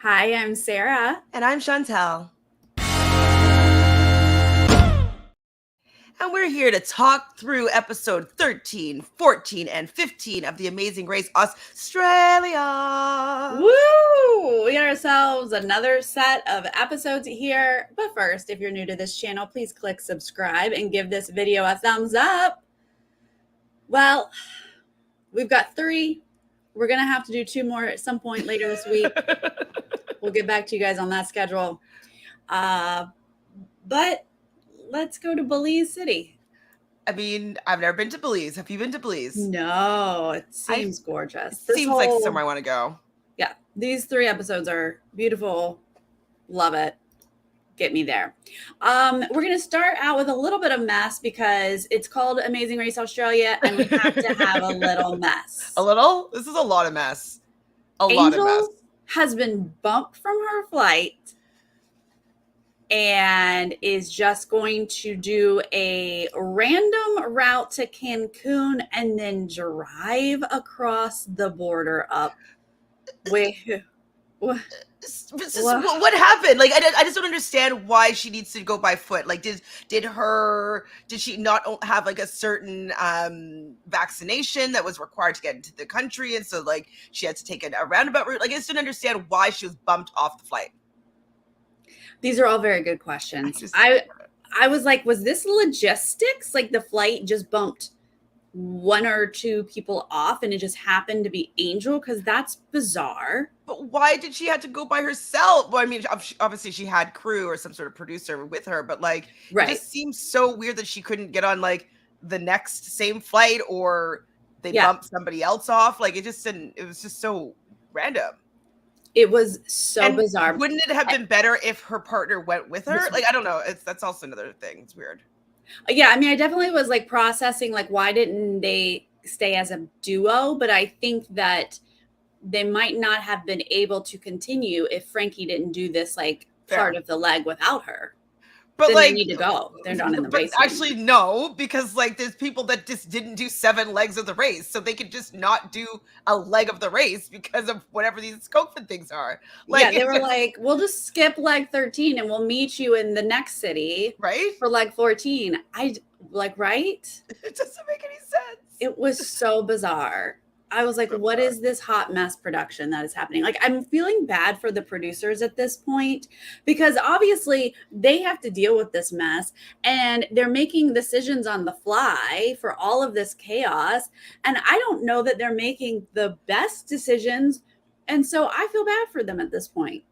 Hi, I'm Sarah. And I'm Chantele. And we're here to talk through episode 13, 14, and 15 of The Amazing Race Australia. Woo! We got ourselves another set of episodes here. But first, if you're new to this channel, please click subscribe and give this video a thumbs up. Well, we've got 3. We're going to have to do 2 more at some point later this week. We'll get back to you guys on that schedule. But let's go to Belize City. I mean, I've never been to Belize. Have you been to Belize? No, it seems gorgeous. It seems like somewhere I want to go. Yeah, these 3 episodes are beautiful. Love it. Get me there. We're going to start out with a little bit of mess because it's called Amazing Race Australia and we have to have a little mess. A little? This is a lot of mess. Lot of mess. Has been bumped from her flight and is just going to do a random route to Cancun and then drive across the border up. What happened? Like, I just don't understand why she needs to go by foot. Like, did she not have like a certain vaccination that was required to get into the country, and so like she had to take a roundabout route? Like, I just don't understand why she was bumped off the flight. These are all very good questions. I was like, was this logistics? Like the flight just bumped 1 or 2 people off and it just happened to be Angel? Because that's bizarre. But why did she have to go by herself? Well, I mean, obviously she had crew or some sort of producer with her, but like, It just seems so weird that she couldn't get on like the next same flight, or they bumped somebody else off. Like, it was just so random. It was so bizarre. Wouldn't it have been better if her partner went with her? Like, I don't know. That's also another thing. It's weird. Yeah, I mean, I definitely was like processing, like, why didn't they stay as a duo? But I think that they might not have been able to continue if Frankie didn't do this like part of the leg without her. But then like, they need to go. They're not in the race. Actually, no, because like there's people that just didn't do 7 legs of the race, so they could just not do a leg of the race because of whatever these COVID things are. Like, yeah, they were like, we'll just skip leg 13 and we'll meet you in the next city, right? For leg 14. Right? It doesn't make any sense. It was so bizarre. I was like, what is this hot mess production that is happening? Like, I'm feeling bad for the producers at this point because obviously they have to deal with this mess and they're making decisions on the fly for all of this chaos. And I don't know that they're making the best decisions. And so I feel bad for them at this point.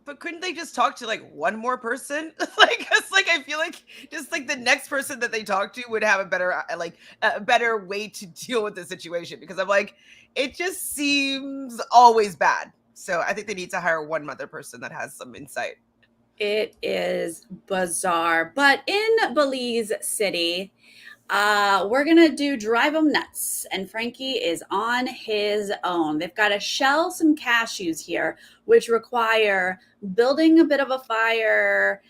But couldn't they just talk to like one more person? I feel like just like the next person that they talk to would have a better way to deal with the situation, because I'm like, it just seems always bad. So I think they need to hire one other person that has some insight. It is bizarre. But in Belize City, we're going to do Drive 'em Nuts, and Frankie is on his own. They've got to shell some cashews here, which require building a bit of a fire,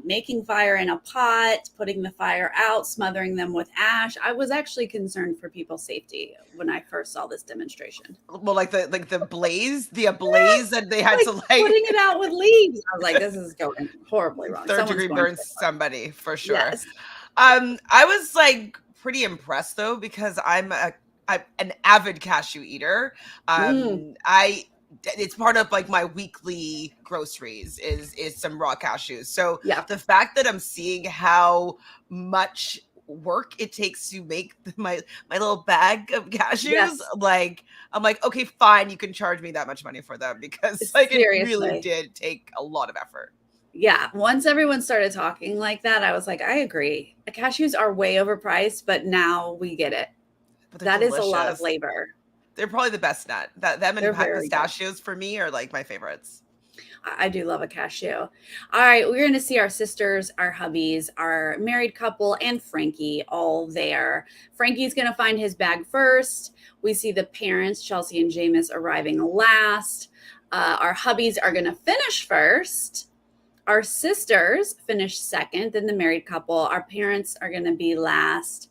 making fire in a pot, putting the fire out, smothering them with ash. I was actually concerned for people's safety when I first saw this demonstration. Well, like the blaze that they had to like putting it out with leaves. I was like, this is going horribly wrong. 3rd degree burns somebody for sure. Yes. I was like pretty impressed though, because I'm an avid cashew eater. It's part of like my weekly groceries is some raw cashews. So the fact that I'm seeing how much work it takes to make my little bag of cashews, like I'm like, okay, fine, you can charge me that much money for them, because like seriously, it really did take a lot of effort. Yeah, once everyone started talking like that, I was like, I agree. The cashews are way overpriced, but now we get it. But that delicious. Is a lot of labor. They're probably the best nut. Them and pistachios for me are like my favorites. I do love a cashew. All right, we're going to see our sisters, our hubbies, our married couple, and Frankie all there. Frankie's going to find his bag first. We see the parents, Chelsea and Jameis, arriving last. Our hubbies are going to finish first. Our sisters finished second, then the married couple. Our parents are going to be last.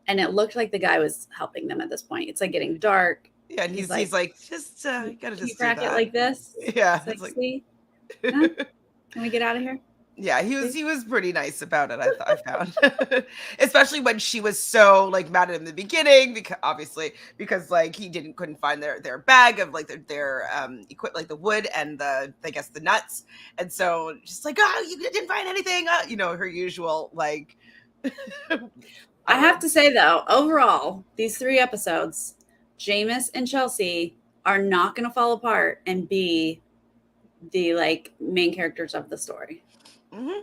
And it looked like the guy was helping them at this point. It's like getting dark. Yeah, and he's like, just you gotta can you just do crack it that. like this? Yeah, It's it's like, like see, huh? Can we get out of here, yeah, please? he was pretty nice about it, I found. Especially when she was so, like, mad at him in the beginning because obviously, because, like, he couldn't find their bag of, like, like, the wood and I guess, the nuts, and so just like, "Oh, you didn't find anything," you know, her usual, like, I have whatever. to say though, overall, these 3 episodes, Jameis and Chelsea are not going to fall apart and be the like main characters of the story. Mhm.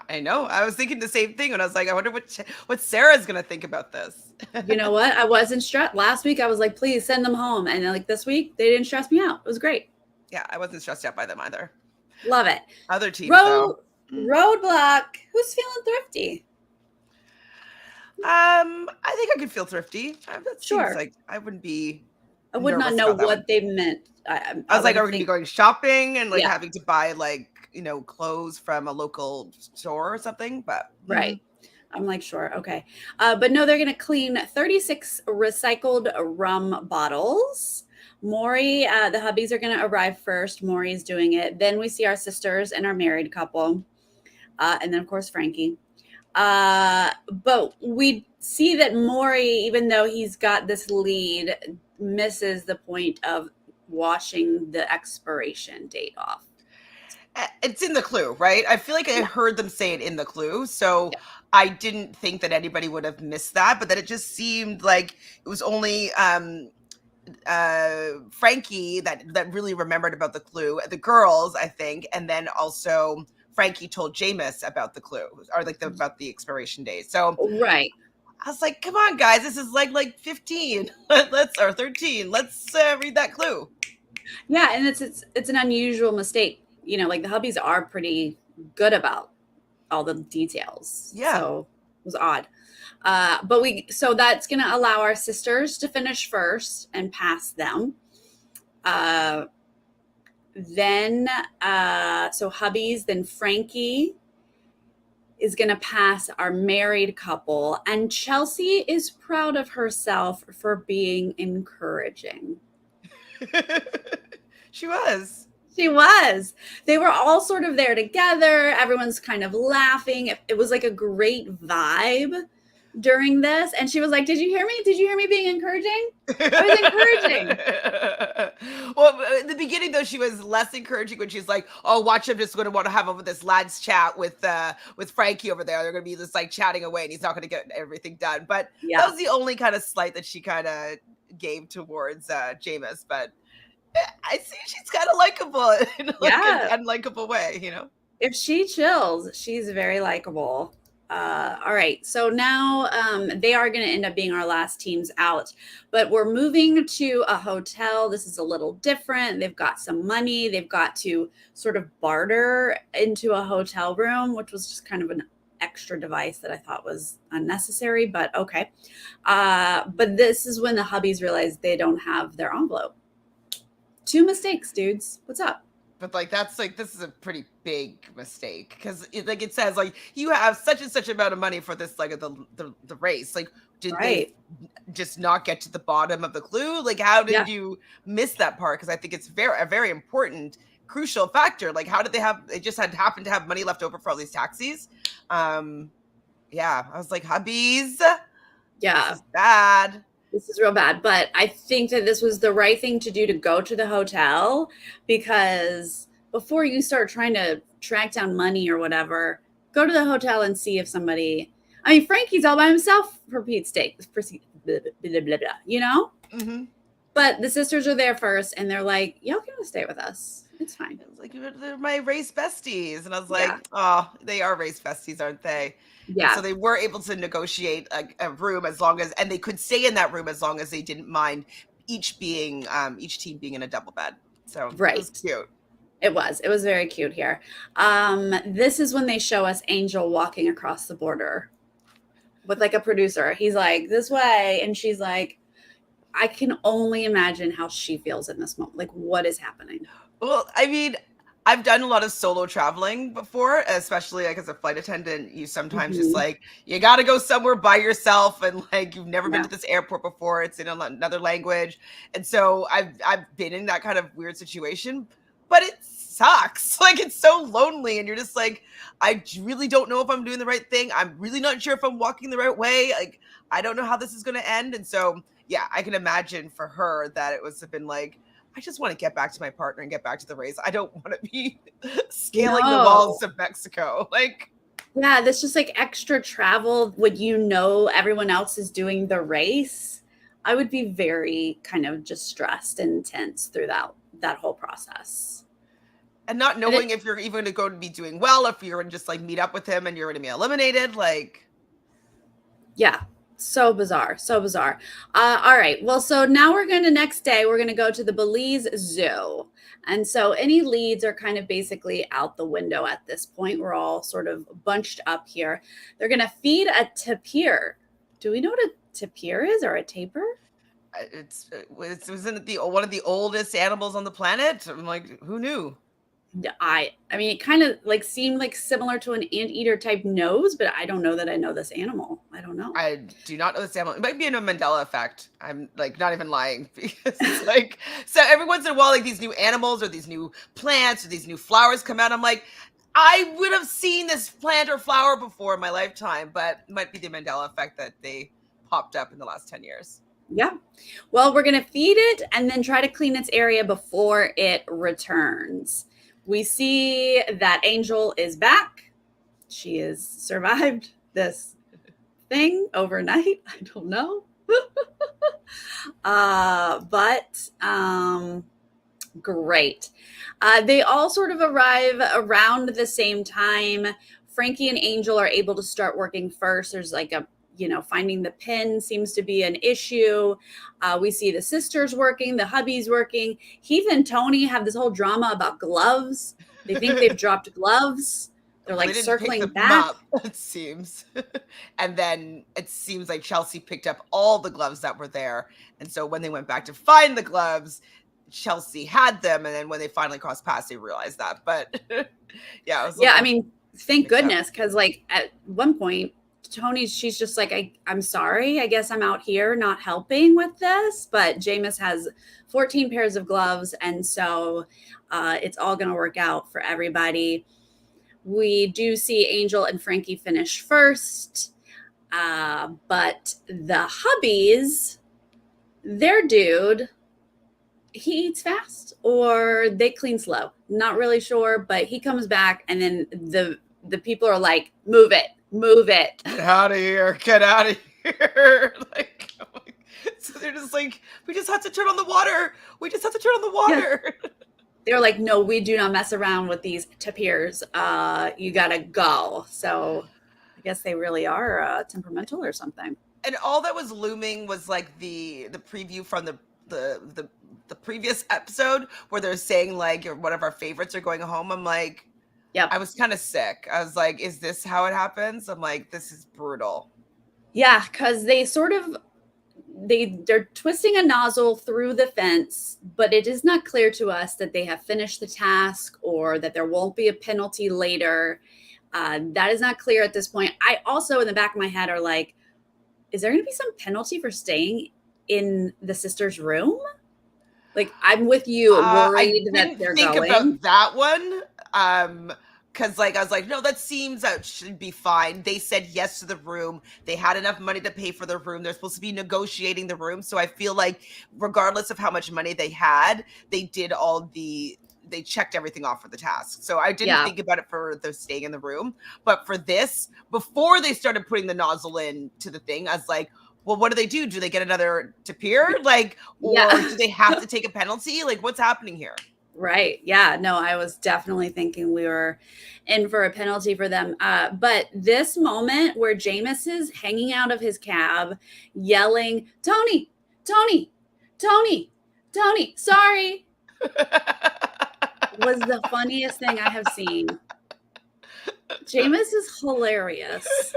I know, I was thinking the same thing when I was like, "I wonder what Sarah's gonna think about this." You know what? I wasn't stressed. Last week I was like, please send them home. And then, like this week, they didn't stress me out. It was great. Yeah, I wasn't stressed out by them either. Love it. Other teams, though. Road Roadblock. Who's feeling thrifty? I think I could feel thrifty. That seems Sure. like I wouldn't be I would not nervous know about that one. what they meant. I I was like, are we wouldn't gonna be think. going shopping and like Yeah, having to buy like, you know, clothes from a local store or something? But right. I'm like, sure, okay. But no, they're gonna clean 36 recycled rum bottles. Maury, the hubbies are gonna arrive first. Maury's doing it. Then we see our sisters and our married couple, and then of course Frankie. But we see that Maury, even though he's got this lead, misses the point of washing the expiration date off. it's in the clue, right? I feel like I Yeah, heard them say it in the clue. So yeah, I didn't think that anybody would have missed that, but then it just seemed like it was only Frankie that really remembered about the clue. The girls, I think, and then also Frankie told Jameis about the clue or like about the expiration date. So right. I was like, "Come on, guys, this is like 15. Let's or 13. Let's read that clue." Yeah, and it's an unusual mistake. You know, like the hubbies are pretty good about all the details, Yeah. so it was odd. But we so that's going to allow our sisters to finish first and pass them. Uh, then so hubbies, then Frankie is going to pass our married couple, and Chelsea is proud of herself for being encouraging. She was. She was. They were all sort of there together. Everyone's kind of laughing. It was like a great vibe during this. And she was like, "Did you hear me? Did you hear me being encouraging? I was encouraging." Well, in the beginning though, she was less encouraging when she's like, "Oh, watch, I'm just going to want to have over this lads chat with Frankie over there. They're going to be just like chatting away, and he's not going to get everything done." But that Yeah. was the only kind of slight that she kind of gave towards Jameis. But I see she's kind of likable in like an Yeah. unlikable way, you know. If she chills, she's very likable. All right. So now they are going to end up being our last teams out, but we're moving to a hotel. This is a little different. They've got some money. They've got to sort of barter into a hotel room, which was just kind of an extra device that I thought was unnecessary, but okay. But this is when the hubbies realize they don't have their envelope. 2 mistakes, dudes. What's up? But like that's like this is a pretty big mistake because it says like you have such and such amount of money for this like the race. Like, did they Right. just not get to the bottom of the clue? Like, how Yeah. did you miss that part? Because I think it's a very important crucial factor. Like, how did they just had happened to have money left over for all these taxis? Yeah, I was like, hubbies, this Yeah. is bad. This is real bad, but I think that this was the right thing to do to go to the hotel because before you start trying to track down money or whatever, go to the hotel and see if somebody. I mean, Frankie's all by himself for Pete's sake, blah, blah, blah, blah, you know? Mm-hmm. But the sisters are there first and they're like, y'all can stay with us. It's fine. It was like, they're my race besties. And I was Yeah. like, oh, they are race besties, aren't they? And so Yeah. they were able to negotiate a room as long as, and they could stay in that room as long as they didn't mind each team being in a double bed. So it was Right. cute. It was. It was very cute here. This is when they show us Angel walking across the border with like a producer. He's like, this way. And she's like, I can only imagine how she feels in this moment. Like, what is happening? Well, I mean, I've done a lot of solo traveling before, especially like as a flight attendant. You sometimes just Mhm. like you got to go somewhere by yourself, and like you've never been Yeah. to this airport before. It's in another language, and so I've been in that kind of weird situation, but it sucks. Like it's so lonely, and you're just like, really don't know if I'm doing the right thing. I'm really not sure if I'm walking the right way. Like I don't know how this is going to end, and so yeah, I can imagine for her that it was have been like I just want to get back to my partner and get back to the race. I don't want to be scaling the walls No. of Mexico. Like, Yeah, that's just like extra travel when you know everyone else is doing the race. I would be very kind of just stressed and tense through that whole process. and not And knowing it if you're even going to be doing well, if you're going to just like meet up with him and you're going to be eliminated. Like, Yeah, so bizarre, so bizarre. All right, well, so now we're going to next day, we're going to go to the Belize Zoo. And so any leads are kind of basically out the window at this point. We're all sort of bunched up here. They're going to feed a tapir. Do we know what a tapir is or a tapir? it's wasn't it the one of the oldest animals on the planet? I'm like, who knew? I mean, it kind of like seemed like similar to an anteater type nose, but I don't know that I know this animal. I don't know. I do not know this animal. It might be in a Mandela effect. I'm like not even lying because it's like so every once in a while, like these new animals or these new plants or these new flowers come out. I'm like, I would have seen this plant or flower before in my lifetime, but it might be the Mandela effect that they popped up in the last 10 years. Yeah. Well, we're going to feed it and then try to clean its area before it returns. We see that Angel is back. She has survived this thing overnight. I don't know. But great. They all sort of arrive around the same time. Frankie and Angel are able to start working first. There's like finding the pin seems to be an issue. We see the sisters working, the hubby's working. Heath and Tony have this whole drama about gloves. They think they've dropped gloves. They're Well, they like didn't pick circling them back. up, it seems. And then it seems like Chelsea picked up all the gloves that were there. And so when they went back to find the gloves, Chelsea had them. And then when they finally crossed paths, they realized that. But yeah, it was a Yeah, I little mean, thank mixed up. goodness, because like at one point, she's just like, I'm sorry. I guess I'm out here not helping with this. But Jameis has 14 pairs of gloves, and so it's all going to work out for everybody. We do see Angel and Frankie finish first, but the hubbies, their dude, he eats fast or they clean slow. Not really sure, but he comes back and then the people are like, move it, move it. Get out of here. Get out of here. Like, so they're just like, we just have to turn on the water. We just have to turn on the Yeah. water. They were like, no, we do not mess around with these tapirs. You gotta go. So I guess they really are temperamental or something. And all that was looming was like the preview from the previous episode where they're saying like one of our favorites are going home. I'm like, Yep. I was kind of sick. I was like, is this how it happens? I'm like, this is brutal. Yeah, because they sort of they're twisting a nozzle through the fence, but it is not clear to us that they have finished the task or that there won't be a penalty later. That is not clear at this point. I also, in the back of my head, are like, is there going to be some penalty for staying in the sister's room? Like, I'm with you, I worried that didn't they're think going. about that one. Because like I was like, no, that seems that should be fine. They said yes to the room. They had enough money to pay for the room. They're supposed to be negotiating the room. So I feel like regardless of how much money they had, they did they checked everything off for the task. So I didn't Yeah, think about it for the staying in the room. But for this, before they started putting the nozzle in to the thing, I was like, well, what do they do? Do they get another tapir? Like, or yeah. do they have to take a penalty? Like, what's happening here? Right. Yeah. No, I was definitely thinking we were in for a penalty for them. But this moment where Jameis is hanging out of his cab, yelling, Tony, Tony, Tony, Tony, sorry, was the funniest thing I have seen. Jameis is hilarious.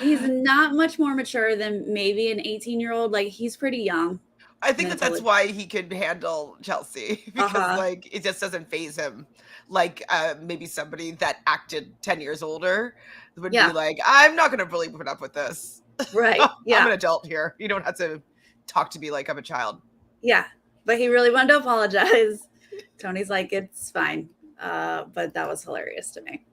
He's not much more mature than maybe an 18-year-old. Like, he's pretty young. I think that that's mentally. why he could handle Chelsea because Uh-huh. like it just doesn't phase him. Like maybe somebody that acted 10 years older would be Yeah. like, I'm not going to really put up with this. Right. I'm Yeah. an adult here. You don't have to talk to me like I'm a child. Yeah. But he really wanted to apologize. Tony's like, it's fine. But that was hilarious to me.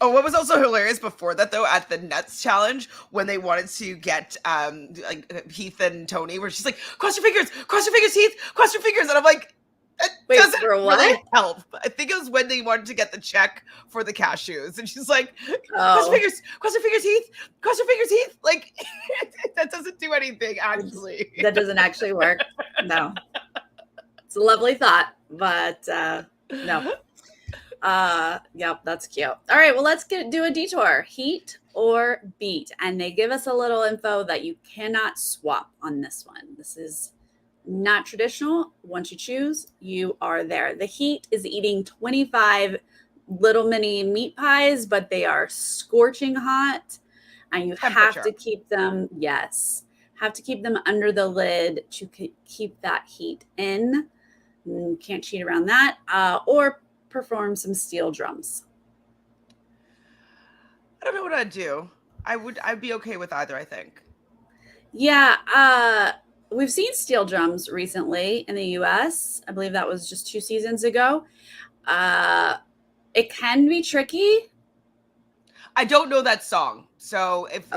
Oh, what was also hilarious before that though, at the Nuts challenge, when they wanted to get like Heath and Tony, where she's like, cross your fingers, Heath, cross your fingers. And I'm like, it Wait, doesn't for what? really help. I think it was when they wanted to get the check for the cashews. And she's like, Oh, cross your fingers, Heath, cross your fingers, Heath. Like that doesn't do anything, actually. that doesn't actually work. No. It's a lovely thought, but no. Yep, that's cute. All right, well, let's do a detour. Heat or beat? And they give us a little info that you cannot swap on this one. This is not traditional. Once you choose, you are there. The heat is eating 25 little mini meat pies, but they are scorching hot, and you have to keep them, yes, have to keep them under the lid to keep that heat in. You can't cheat around that. Or perform some steel drums. I don't know what I'd do. I'd be okay with either, I think. Yeah, we've seen steel drums recently in the US. I believe that was just 2 seasons ago. It can be tricky. I don't know that song. So that's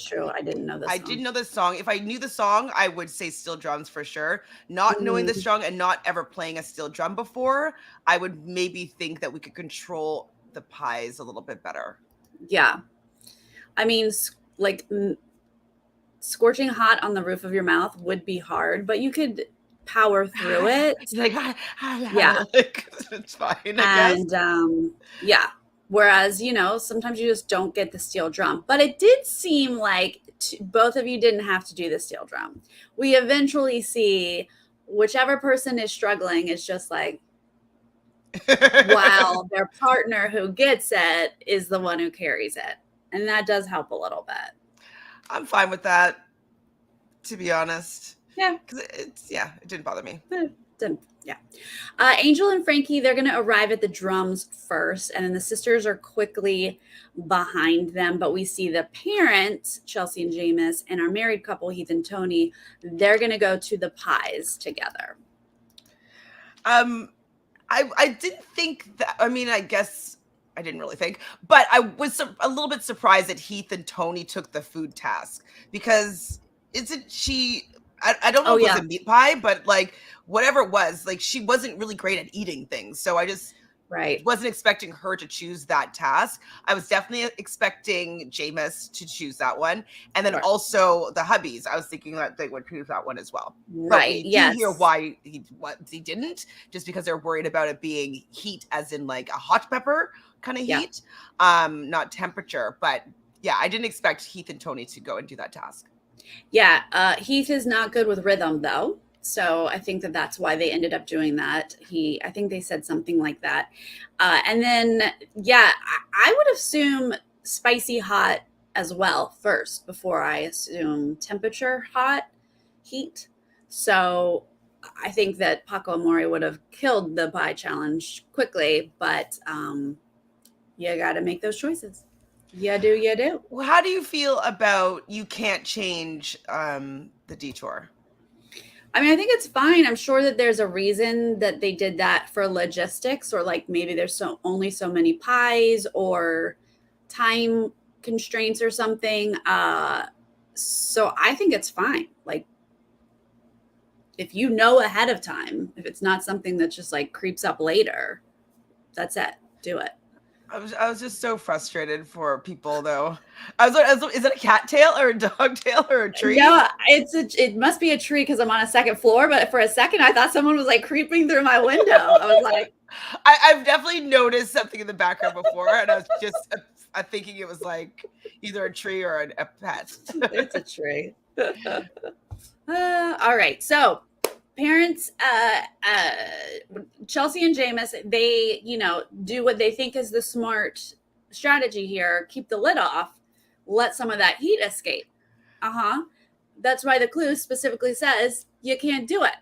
true. I didn't know this I song. didn't know this song. If I knew the song, I would say steel drums for sure. Not knowing the song and not ever playing a steel drum before, I would maybe think that we could control the pies a little bit better. Yeah. I mean, like scorching hot on the roof of your mouth would be hard, but you could power through it. Like, yeah. It's fine, I guess. And yeah. Whereas, sometimes you just don't get the steel drum. But it did seem like both of you didn't have to do the steel drum. We eventually see whichever person is struggling is just like, while their partner who gets it is the one who carries it. And that does help a little bit. I'm fine with that, to be honest. Yeah. Because it didn't bother me. Yeah. Angel and Frankie, they're going to arrive at the drums first, and then the sisters are quickly behind them. But we see the parents, Chelsea and Jameis, and our married couple, Heath and Tony, they're going to go to the pies together. I didn't think that. I mean, I guess I didn't really think, but I was a little bit surprised that Heath and Tony took the food task because isn't she? I don't know if it was a meat pie, but like whatever it was, like she wasn't really great at eating things. So I just wasn't expecting her to choose that task. I was definitely expecting Jameis to choose that one. And then also the hubbies. I was thinking that they would choose that one as well. Right. But we do hear why he didn't, just because they're worried about it being heat as in like a hot pepper kind of heat, not temperature. But yeah, I didn't expect Heath and Tony to go and do that task. Yeah, Heath is not good with rhythm, though. So I think that's why they ended up doing that. I think they said something like that. And then, I would assume spicy hot as well first before I assume temperature hot heat. So I think that Paco Amore would have killed the pie challenge quickly, but you got to make those choices. You do. Well, how do you feel about you can't change the detour? I mean, I think it's fine. I'm sure that there's a reason that they did that for logistics, or like maybe there's only so many pies or time constraints or something. So I think it's fine. Like if you know ahead of time, if it's not something that just like creeps up later, that's it. Do it. I was just so frustrated for people, though. I was like, is it a cat tail or a dog tail or a tree? No, it must be a tree because I'm on a second floor. But for a second, I thought someone was like creeping through my window. I was like, I've definitely noticed something in the background before, and I was just thinking it was like either a tree or a pet. It's a tree. All right, so parents, Chelsea and Jameis, they, do what they think is the smart strategy here. Keep the lid off. Let some of that heat escape. That's why the clue specifically says you can't do it.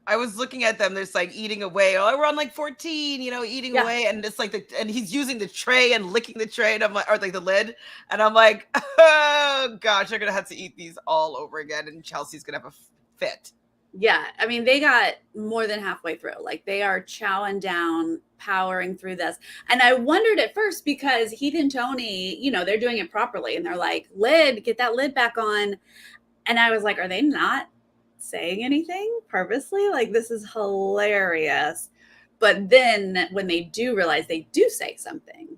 I was looking at them. There's like eating away. Oh, we're on like 14, eating Yeah. away, and it's like and he's using the tray and licking the tray, and I'm like, or like the lid, and I'm like, oh gosh, I'm gonna have to eat these all over again, and Chelsea's gonna have a fit. Yeah, I mean, they got more than halfway through. Like they are chowing down, powering through this. And I wondered at first because Heath and Tony, they're doing it properly, and they're like, "Lid, get that lid back on." And I was like, "Are they not saying anything purposely? Like this is hilarious." But then when they do realize they do say something,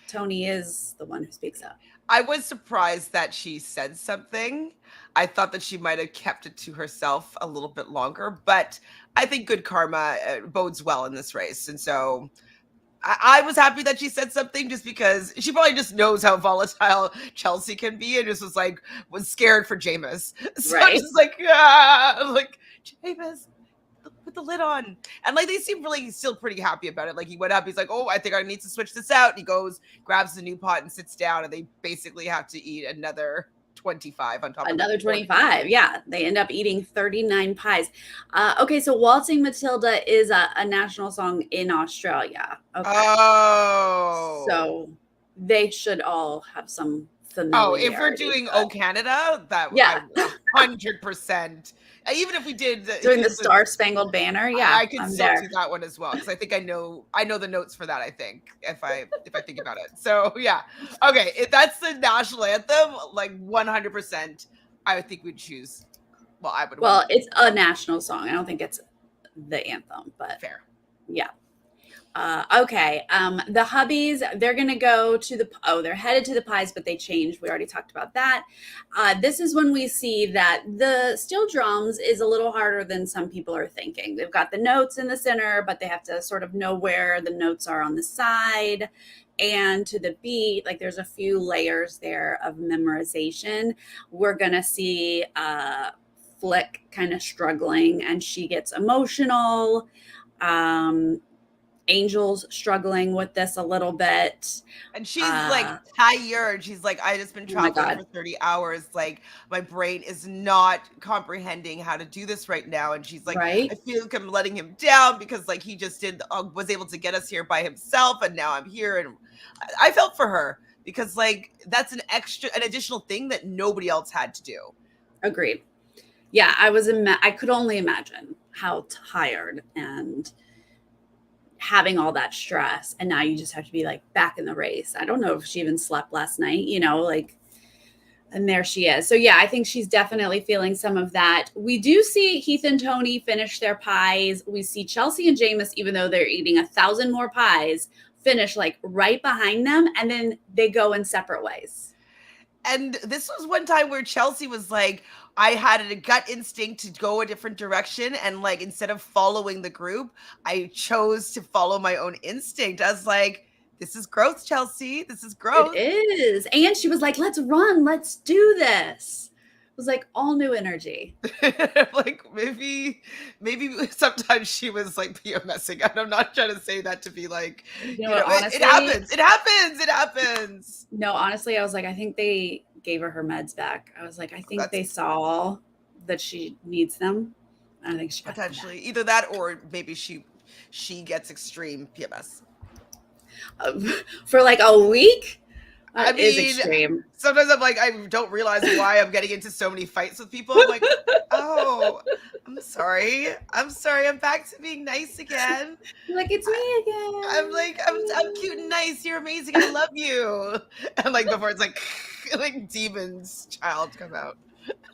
Tony is the one who speaks up. I was surprised that she said something. I thought that she might have kept it to herself a little bit longer, but I think good karma bodes well in this race. And so I was happy that she said something just because she probably just knows how volatile Chelsea can be and just was scared for Jameis. So Right. just like, Jameis, put the lid on. And like they seem really still pretty happy about it. Like he went up, he's like, oh, I think I need to switch this out. And he goes, grabs the new pot and sits down, and they basically have to eat another 25 on top of another 25. Yeah, they end up eating 39 pies. Okay, so Waltzing Matilda is a national song in Australia. Okay. Oh. So they should all have some familiarity. Oh, if we're doing "Oh Canada," that yeah, 100%. Even if we did doing the Star Spangled Banner, yeah, I could still do that one as well because I think I know the notes for that. I think if I think about it. So yeah, okay. If that's the national anthem, like 100%, I would think we'd choose. Well, I would. Well, it's a national song. I don't think it's the anthem, but fair. Yeah. Okay. The hubbies, they're going to go to they're headed to the pies, but they changed. We already talked about that. This is when we see that the steel drums is a little harder than some people are thinking. They've got the notes in the center, but they have to sort of know where the notes are on the side and to the beat. Like there's a few layers there of memorization. We're going to see Flick kind of struggling, and she gets emotional. Angel's struggling with this a little bit. And she's like tired. She's like, I just been traveling for 30 hours. Like my brain is not comprehending how to do this right now. And she's like, I feel like I'm letting him down because like he just was able to get us here by himself. And now I'm here. And I felt for her because like that's an additional thing that nobody else had to do. Agreed. Yeah, I could only imagine how tired and having all that stress, and now you just have to be like back in the race. I don't know if she even slept last night, and there she is. So yeah, I think she's definitely feeling some of that. We do see Heath and Tony finish their pies. We see Chelsea and Jameis, even though they're eating 1,000 more pies, finish like right behind them, and then they go in separate ways. And this was one time where Chelsea was like, I had a gut instinct to go a different direction. And like, instead of following the group, I chose to follow my own instinct. I was like, this is growth, Chelsea. This is growth. It is. And she was like, let's run. Let's do this. It was like all new energy. Like maybe sometimes she was like PMSing. And I'm not trying to say that to be like, honestly, it happens. No, honestly, I was like, I think they gave her meds back. I was like, I think they saw that she needs them. I think she potentially either that or maybe she gets extreme PMS for like a week. I mean, is extreme. Sometimes I'm like, I don't realize why I'm getting into so many fights with people. I'm like, oh, I'm sorry. I'm back to being nice again. Like, it's me again. I'm like, I'm cute and nice. You're amazing. I love you. And like before it's like demons child come out.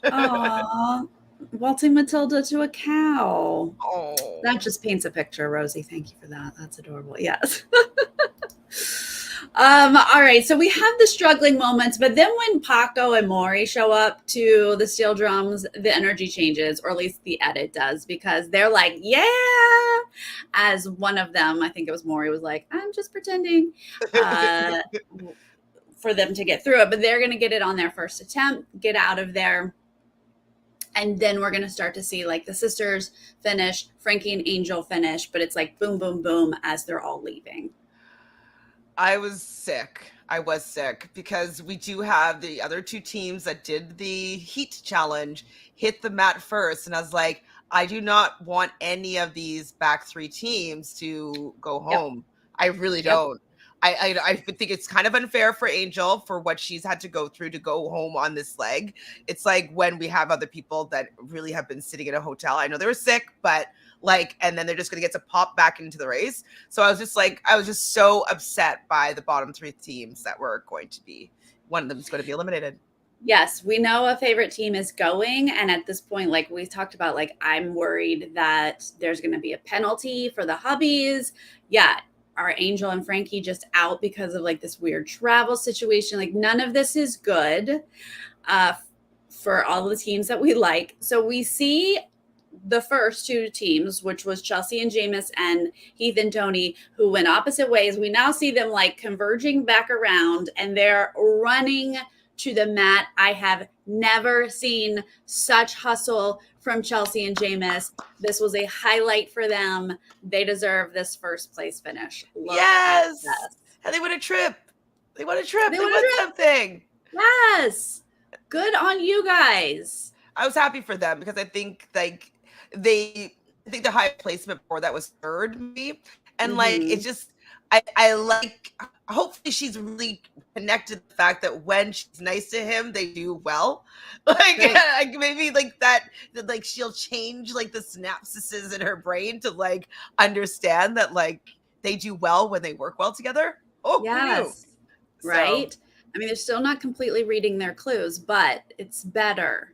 Aww. Waltzing Matilda to a cow. Oh. That just paints a picture, Rosie. Thank you for that. That's adorable. Yes. All right, so we have the struggling moments, but then when Paco and Maury show up to the steel drums, the energy changes, or at least the edit does, because they're like, yeah, as one of them, I think it was Maury, was like, I'm just pretending for them to get through it, but they're going to get it on their first attempt, get out of there. And then we're going to start to see like the sisters finish, Frankie and Angel finish, but it's like boom, boom, boom as they're all leaving. I was sick. Because we do have the other two teams that did the heat challenge hit the mat first. And I was like, I do not want any of these back three teams to go Yep. home. I really Yep. don't. I think it's kind of unfair for Angel for what she's had to go through to go home on this leg. It's like when we have other people that really have been sitting in a hotel. I know they were sick, but like, and then they're just going to get to pop back into the race. So I was just so upset by the bottom three teams that were going to be, one of them is going to be eliminated. Yes, we know a favorite team is going. And at this point, like we talked about, like, I'm worried that there's going to be a penalty for the hubbies. Yeah. Are Angel and Frankie just out because of like this weird travel situation? Like, none of this is good for all the teams that we like. So we see the first two teams, which was Chelsea and Jameis and Heath and Tony, who went opposite ways. We now see them like converging back around and they're running to the mat. I have never seen such hustle from Chelsea and Jameis. This was a highlight for them. They deserve this first place finish. Look yes. And they won a trip. They won something. Yes. Good on you guys. I was happy for them because I think like the high placement for that was third maybe. And like it's just I like, hopefully she's really connected to the fact that when she's nice to him, they do well. Like, like maybe like that like she'll change like the synapses in her brain to like understand that like they do well when they work well together. Oh, yes. Right. So, I mean, they're still not completely reading their clues, but it's better,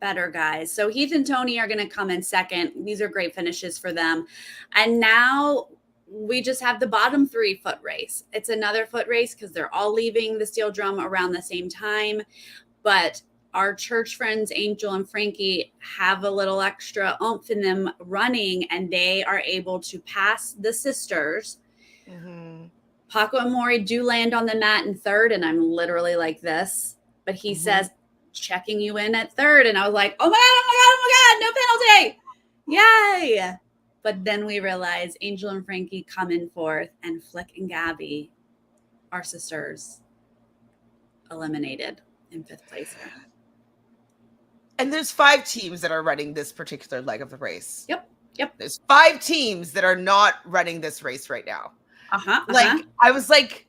guys. So Heath and Tony are going to come in second. These are great finishes for them. And now we just have the bottom three foot race. It's another foot race because they're all leaving the steel drum around the same time. But our church friends, Angel and Frankie, have a little extra oomph in them running, and they are able to pass the sisters. Paco and Maury do land on the mat in third, and I'm literally like this. But he says, checking you in at third. And I was like, oh my God, no penalty. Yay. But then we realize Angel and Frankie come in fourth, and Flick and Gabby, our sisters, eliminated in fifth place. And there's 5 teams that are running this particular leg of the race. Yep. There's 5 teams that are not running this race right now. Like, I was like,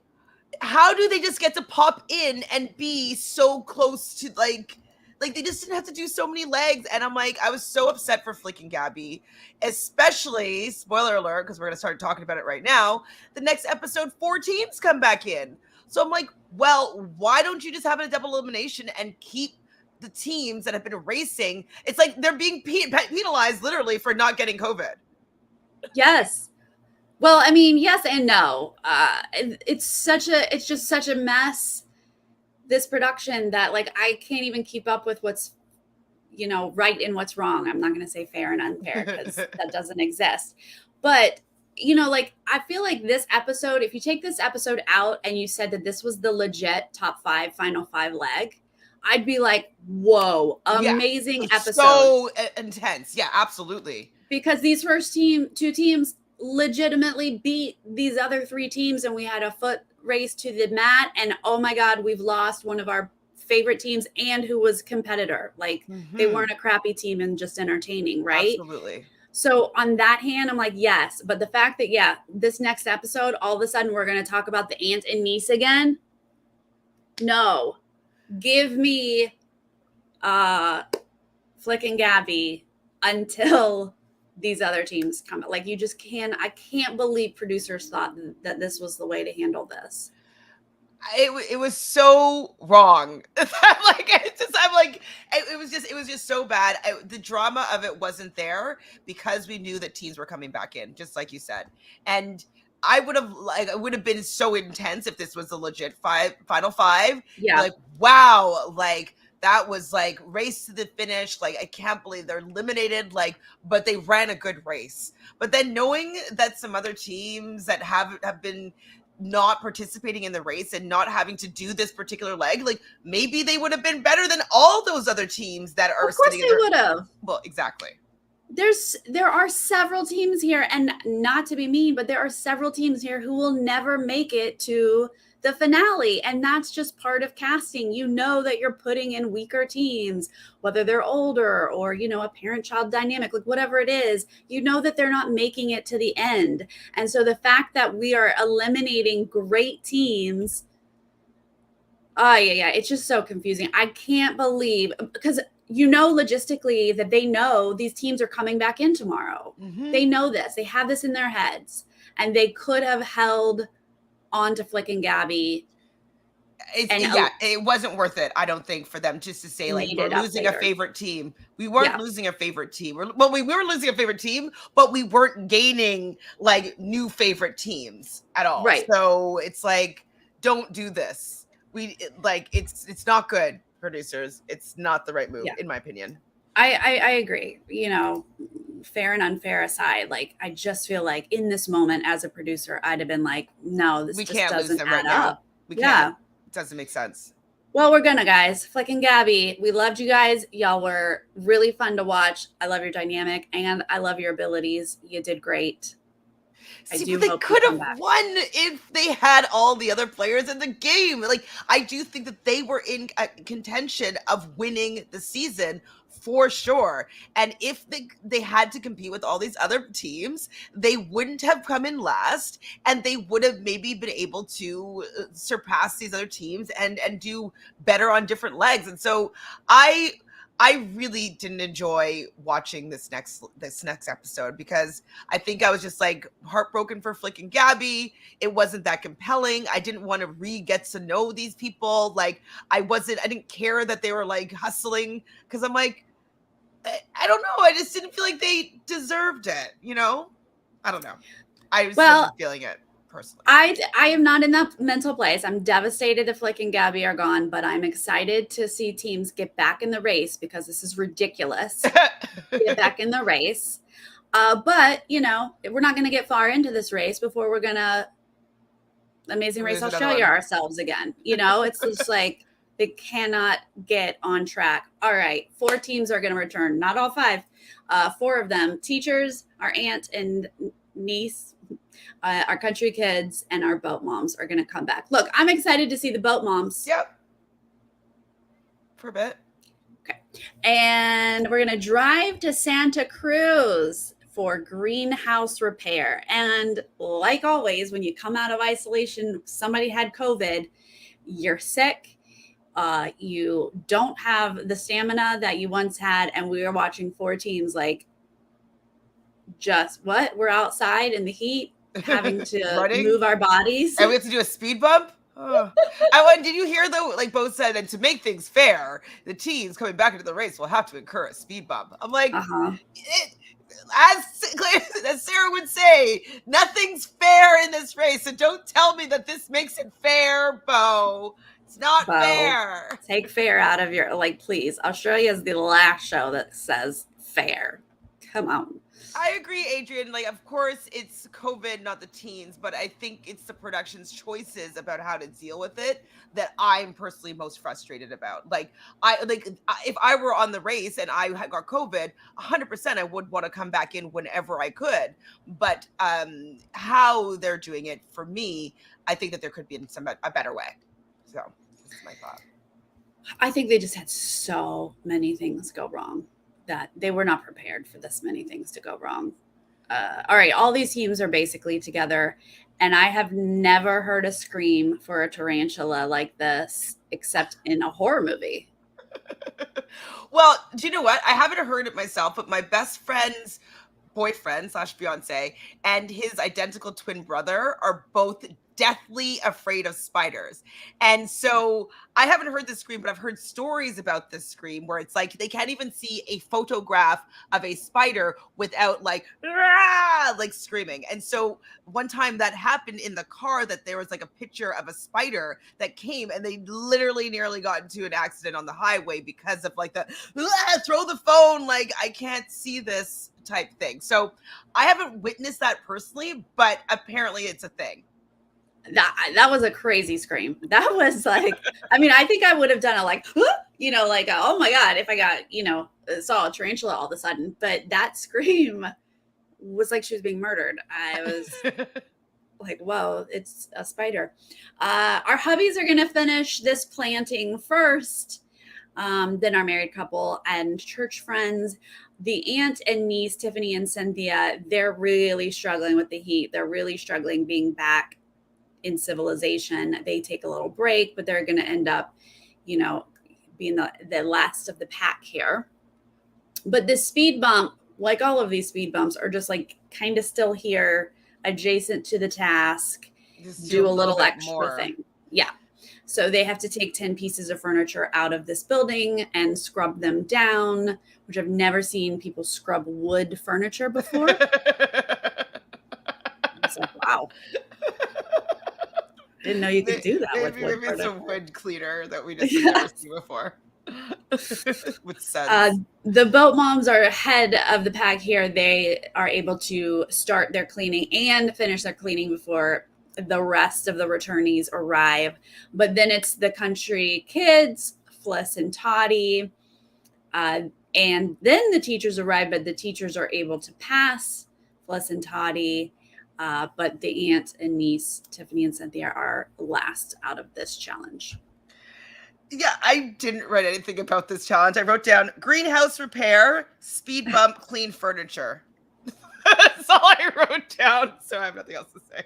how do they just get to pop in and be so close to like they just didn't have to do so many legs? And I'm like, I was so upset for Flick and Gabby, especially, spoiler alert, because we're going to start talking about it right now, the next episode 4 teams come back in. So I'm like, well, why don't you just have a double elimination and keep the teams that have been racing? It's like they're being penalized literally for not getting COVID. Yes. Well, I mean, yes and no. It's just such a mess, this production, that like I can't even keep up with what's, right and what's wrong. I'm not going to say fair and unfair because that doesn't exist. But, like, I feel like this episode, if you take this episode out and you said that this was the legit top 5, final 5 leg, I'd be like, whoa, amazing episode. So intense. Yeah, absolutely. Because these first 2 teams legitimately beat these other 3 teams, and we had a foot race to the mat, and oh my God, we've lost one of our favorite teams and who was competitor. Like, they weren't a crappy team and just entertaining, right? Absolutely. So on that hand, I'm like, yes. But the fact that, this next episode, all of a sudden we're going to talk about the aunt and niece again. No, give me Flick and Gabby until these other teams come. Like, you just I can't believe producers thought that this was the way to handle this. It was so wrong. Like, it was just so bad. The drama of it wasn't there because we knew that teams were coming back in, just like you said. And it would have been so intense if this was a legit final 5. Yeah. Like, wow. Like, that was like race to the finish. Like, I can't believe they're eliminated. Like, but they ran a good race. But then knowing that some other teams that have been not participating in the race and not having to do this particular leg, like, maybe they would have been better than all those other teams that are. Of course they would have. Well, exactly. there are several teams here, and not to be mean, but there are several teams here who will never make it to the finale, and that's just part of casting. You know that you're putting in weaker teams, whether they're older or, you know, a parent-child dynamic, like whatever it is, you know that they're not making it to the end. And so the fact that we are eliminating great teams, oh yeah, it's just so confusing. I can't believe, because you know logistically that they know these teams are coming back in tomorrow. Mm-hmm. They know this. They have this in their heads, and they could have held on to Flick and Gabby. It wasn't worth it, I don't think, for them just to say, like, we're losing a favorite team. We weren't losing a favorite team. We were losing a favorite team, but we weren't gaining, like, new favorite teams at all. Right. So it's like, don't do this. It's not good, producers. It's not the right move, in my opinion. I agree. You know, fair and unfair aside, like, I just feel like in this moment as a producer, I'd have been like, no, this just doesn't add up. We can't. It doesn't make sense. Well, we're gonna, guys. Flick and Gabby, we loved you guys. Y'all were really fun to watch. I love your dynamic, and I love your abilities. You did great. See, but they could have won if they had all the other players in the game. Like, I do think that they were in contention of winning the season for sure. And if they had to compete with all these other teams, they wouldn't have come in last, and they would have maybe been able to surpass these other teams and do better on different legs. And so I really didn't enjoy watching this next episode, because I think I was just like heartbroken for Flick and Gabby. It wasn't that compelling. I didn't want to get to know these people. Like, I didn't care that they were like hustling, because I'm like, I don't know. I just didn't feel like they deserved it. You know, I don't know. I was wasn't feeling it. Personally. I am not in that mental place. I'm devastated that Flick and Gabby are gone, but I'm excited to see teams get back in the race, because this is ridiculous. Get back in the race. But, you know, we're not going to get far into this race before we're going to Amazing Race Australia ourselves again. You know, it's just like they cannot get on track. All right, 4 teams are going to return. Not all 5. 4 of them. Teachers, our aunt and niece, our country kids, and our boat moms are going to come back. Look, I'm excited to see the boat moms. Yep. For a bit. Okay. And we're going to drive to Santa Cruz for greenhouse repair. And like always, when you come out of isolation, somebody had COVID, you're sick. You don't have the stamina that you once had. And we were watching 4 teams like, just what? We're outside in the heat, having to move our bodies, and we have to do a speed bump. Oh. Did you hear though? Like, both said, and to make things fair, the teams coming back into the race will have to incur a speed bump. I'm like, as Sarah would say, nothing's fair in this race, so don't tell me that this makes it fair, Bo. It's not fair. Take fair out of your, like, please. Australia is the last show that says fair. Come on. I agree, Adrian. Like, of course, it's COVID, not the teens, but I think it's the production's choices about how to deal with it that I'm personally most frustrated about. Like, if I were on the race and I had got COVID, 100% I would want to come back in whenever I could. But how they're doing it, for me, I think that there could be a better way. So, this is my thought. I think they just had so many things go wrong that they were not prepared for this many things to go wrong. All right, all these teams are basically together, and I have never heard a scream for a tarantula like this, except in a horror movie. Well, do you know what? I haven't heard it myself, but my best friend's boyfriend / fiance and his identical twin brother are both deathly afraid of spiders. And so I haven't heard this scream, but I've heard stories about this scream where it's like they can't even see a photograph of a spider without like screaming. And so one time that happened in the car, that there was like a picture of a spider that came, and they literally nearly got into an accident on the highway because of like the throw the phone, like I can't see this type thing. So I haven't witnessed that personally, but apparently it's a thing. That was a crazy scream. That was like, I mean, I think I would have done it like, like, oh my God, if I got, saw a tarantula all of a sudden. But that scream was like she was being murdered. I was like, whoa, it's a spider. Our hubbies are going to finish this planting first, then our married couple and church friends. The aunt and niece, Tiffany and Cynthia, they're really struggling with the heat. They're really struggling being back in civilization. They take a little break, but they're going to end up, being the last of the pack here. But this speed bump, like all of these speed bumps, are just like kind of still here, adjacent to the task, Just do a little bit extra more. thing. Yeah. So they have to take 10 pieces of furniture out of this building and scrub them down, which I've never seen people scrub wood furniture before. It's like, wow. I didn't know you could do that with wood Maybe it's furniture. a wood cleaner that we just have never seen before. With sense. The boat moms are ahead of the pack here. They are able to start their cleaning and finish their cleaning before the rest of the returnees arrive. But then it's the country kids, Fliss and Toddy. And then the teachers arrive, but the teachers are able to pass Fliss and Toddy. But the aunt and niece, Tiffany and Cynthia, are last out of this challenge. Yeah, I didn't write anything about this challenge. I wrote down greenhouse repair, speed bump, clean furniture. That's all I wrote down, so I have nothing else to say.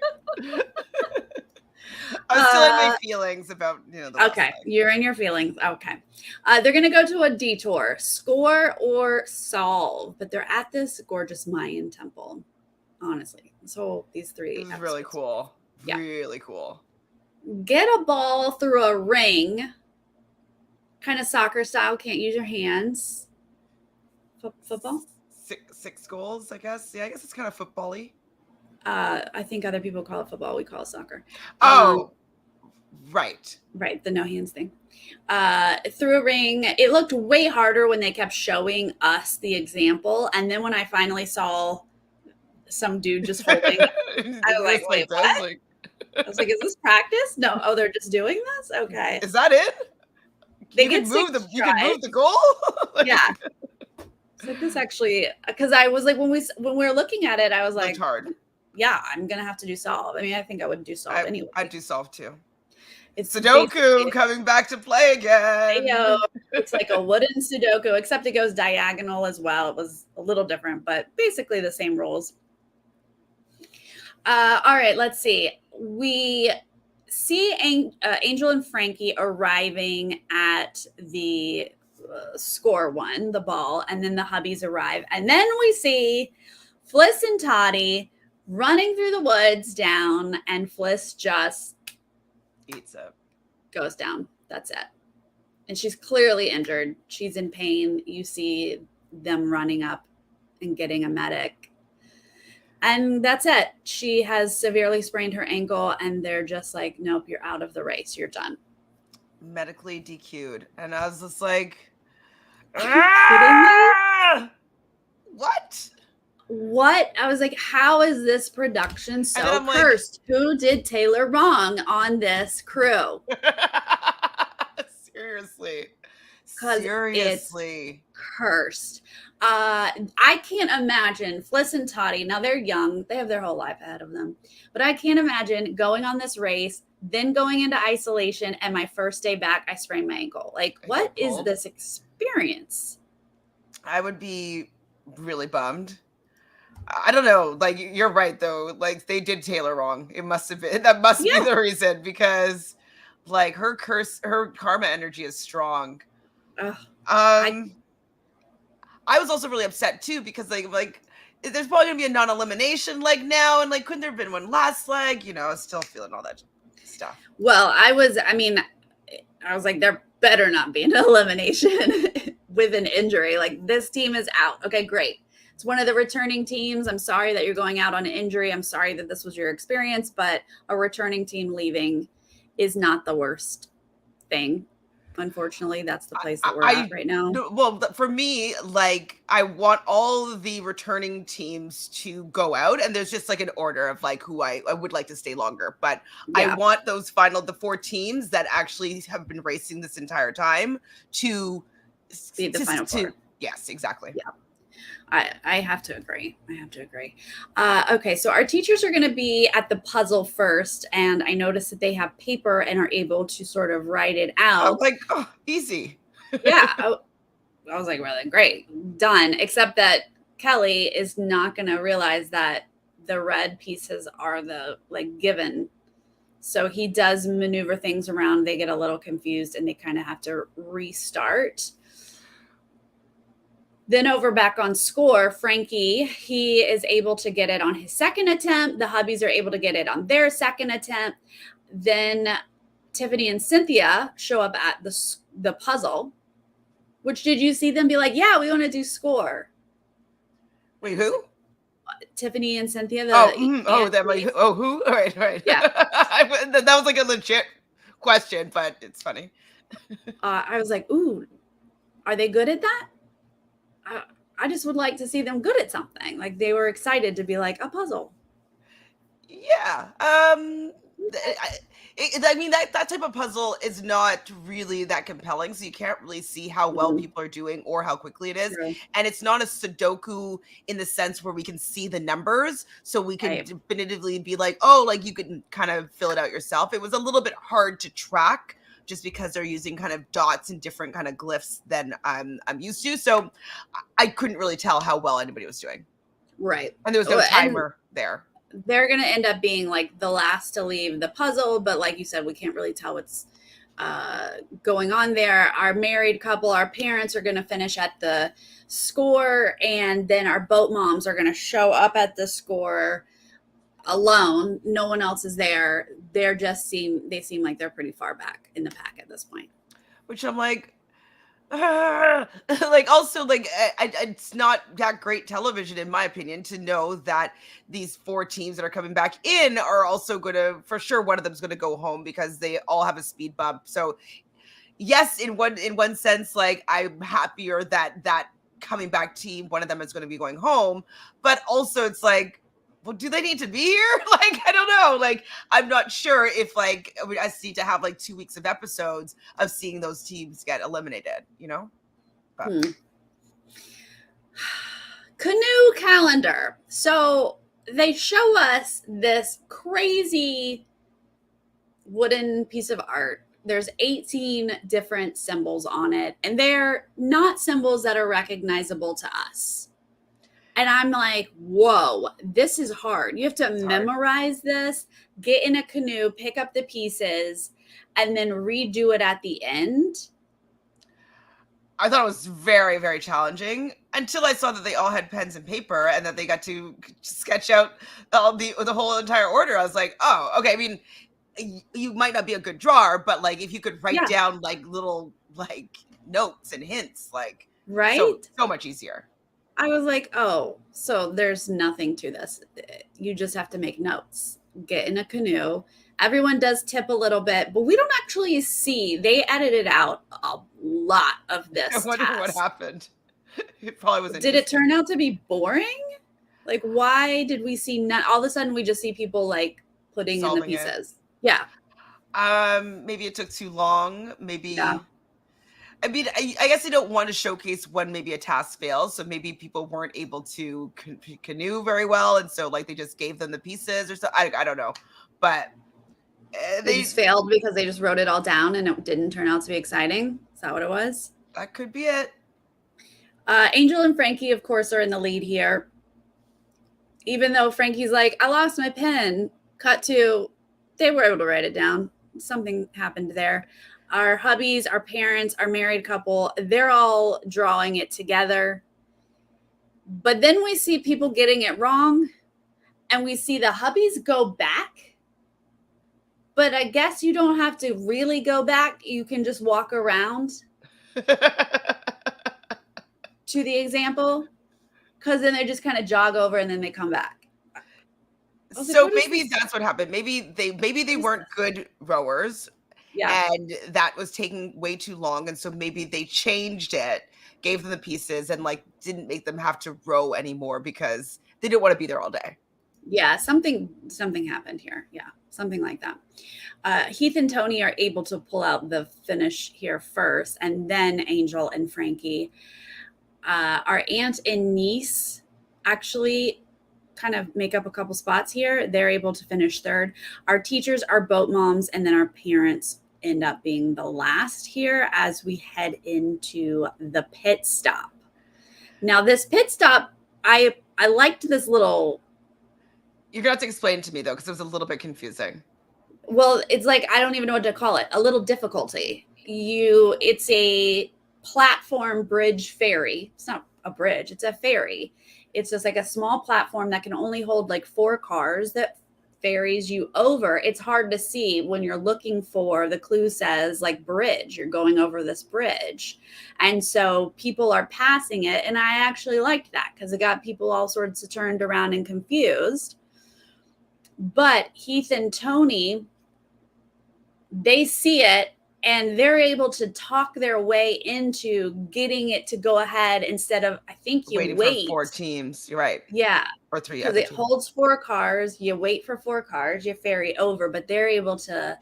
I'm still in my feelings about, the okay, you're in your feelings. Okay. They're going to go to a detour, score or solve, but they're at this gorgeous Mayan temple, honestly. So these three. It was really cool. Yeah. Really cool. Get a ball through a ring, kind of soccer style, can't use your hands. Football? Six goals, I guess. Yeah, I guess it's kind of football-y. I think other people call it football. We call it soccer. Oh, right. Right, the no hands thing. Through a ring. It looked way harder when they kept showing us the example. And then when I finally saw some dude just holding, I was like, wait, what? I was like, is this practice? No. Oh, they're just doing this? Okay. Is that it? They you can move the goal? Yeah. So this actually, because I was like, when we were looking at it, I was like, hard. Yeah, I'm gonna have to do solve. I mean, I think I would do solve anyway. I'd do solve too. It's Sudoku coming back to play again. It's like a wooden Sudoku, except it goes diagonal as well. It was a little different, but basically the same rules. All right, let's see. We see Angel and Frankie arriving at the score one, the ball, and then the hubbies arrive. And then we see Fliss and Toddy running through the woods down, and Fliss just eats up. Goes down. That's it. And she's clearly injured. She's in pain. You see them running up and getting a medic. And that's it. She has severely sprained her ankle, and they're just like, nope, you're out of the race. You're done. Medically DQ'd. And I was just like, What? I was like, how is this production so cursed? Like, who did Taylor wrong on this crew? Seriously. It's cursed. I can't imagine Fliss and Toddy. Now they're young. They have their whole life ahead of them. But I can't imagine going on this race, then going into isolation, and my first day back, I sprained my ankle. Like, what is this experience? I would be really bummed. I don't know. Like, you're right, though. Like, they did Taylor wrong. It must have been. That must be the reason, because, like, her karma energy is strong. I was also really upset, too, because, like, there's probably going to be a non-elimination leg now, and, like, couldn't there have been one last leg? I was still feeling all that stuff. Well, I was like, there better not be an elimination with an injury. Like, this team is out. Okay, great. It's one of the returning teams. I'm sorry that you're going out on an injury. I'm sorry that this was your experience, but a returning team leaving is not the worst thing. Unfortunately, that's the place that we're at right now. Well, for me, like, I want all the returning teams to go out, and there's just like an order of like who I would like to stay longer. But I Yeah, want the 4 teams that actually have been racing this entire time to be the final four. yes, exactly. Yeah. I have to agree. I have to agree. Okay, so our teachers are going to be at the puzzle first, and I noticed that they have paper and are able to sort of write it I'm out. like, oh, easy. Yeah, I was like, really great, done. Except that Kelly is not going to realize that the red pieces are the like given. So he does maneuver things around. They get a little confused and they kind of have to restart. Then over back on score, Frankie, he is able to get it on his second attempt. The hubbies are able to get it on their second attempt. Then Tiffany and Cynthia show up at the puzzle. Which did you see them be like, yeah, we want to do score? Wait, who? Tiffany and Cynthia. Who? All right. Yeah. That was like a legit question, but it's funny. I was like, ooh, are they good at that? I just would like to see them good at something. Like they were excited to be like a puzzle. Yeah. I mean, that type of puzzle is not really that compelling, so you can't really see how well people are doing or how quickly it is. True. And it's not a Sudoku in the sense where we can see the numbers, so we can definitively be like, oh, like you can kind of fill it out yourself. It was a little bit hard to track just because they're using kind of dots and different kind of glyphs than I'm used to. So I couldn't really tell how well anybody was doing. Right. And there was no timer there. They're going to end up being like the last to leave the puzzle. But like you said, we can't really tell what's going on there. Our married couple, our parents are going to finish at the score. And then our boat moms are going to show up at the score alone. No one else is there. They seem like they're pretty far back in the pack at this point. Which I'm like, like also like it's not that great television in my opinion to know that these 4 teams that are coming back in are also going to, for sure one of them's going to go home because they all have a speed bump. So yes, in one sense, like I'm happier that coming back team, one of them is going to be going home, but also it's like, well, do they need to be here? Like, I don't know. Like, I'm not sure if like I need to have like 2 weeks of episodes of seeing those teams get eliminated, you know? But. Canoe calendar. So they show us this crazy wooden piece of art. There's 18 different symbols on it, and they're not symbols that are recognizable to us. And I'm like, whoa, this is hard. You have to memorize this, get in a canoe, pick up the pieces, and then redo it at the end. I thought it was very, very challenging until I saw that they all had pens and paper and that they got to sketch out the whole entire order. I was like, oh, okay. I mean, you might not be a good drawer, but like if you could write down like little like notes and hints, like so much easier. I was like, oh, so there's nothing to this. You just have to make notes, get in a canoe. Everyone does tip a little bit, but we don't actually see. They edited out a lot of this. I wonder what happened. It probably was. Did it turn out to be boring? Like, why did we see all of a sudden we just see people like putting in the pieces? Yeah. Maybe it took too long. Maybe. Yeah. I mean, I guess they don't want to showcase when maybe a task fails. So maybe people weren't able to canoe very well. And so like they just gave them the pieces or so. I don't know. But they just failed because they just wrote it all down and it didn't turn out to be exciting. Is that what it was? That could be it. Angel and Frankie, of course, are in the lead here. Even though Frankie's like, I lost my pen. Cut to, they were able to write it down. Something happened there. Our hubbies, our parents, our married couple, they're all drawing it together. But then we see people getting it wrong, and we see the hubbies go back. But I guess you don't have to really go back. You can just walk around to the example, because then they just kind of jog over and then they come back. So maybe that's what happened. Maybe they weren't good rowers. Yeah. and that was taking way too long, and so maybe they changed it, gave them the pieces, and like didn't make them have to row anymore because they didn't want to be there all day. Yeah, something happened here. Yeah, something like that. Heath and Tony are able to pull out the finish here first, and then Angel and Frankie. Our aunt and niece actually kind of make up a couple spots here. They're able to finish third. Our teachers, our boat moms, and then our parents end up being the last here as we head into the pit stop. Now, this pit stop, I liked this little. You're gonna have to explain to me though, because it was a little bit confusing. Well, it's like I don't even know what to call it. A little difficulty. It's a platform bridge ferry. It's not a bridge, it's a ferry. It's just like a small platform that can only hold like 4 cars that ferries you over. It's hard to see when you're looking for, the clue says like bridge. You're going over this bridge. And so people are passing it, and I actually liked that because it got people all sorts of turned around and confused. But Heath and Tony, they see it and they're able to talk their way into getting it to go ahead instead of, I think you Waiting wait. for 4 teams. You're right. Yeah. Or 3. Because it holds 4 cars. You wait for 4 cars, you ferry over, but they're able to.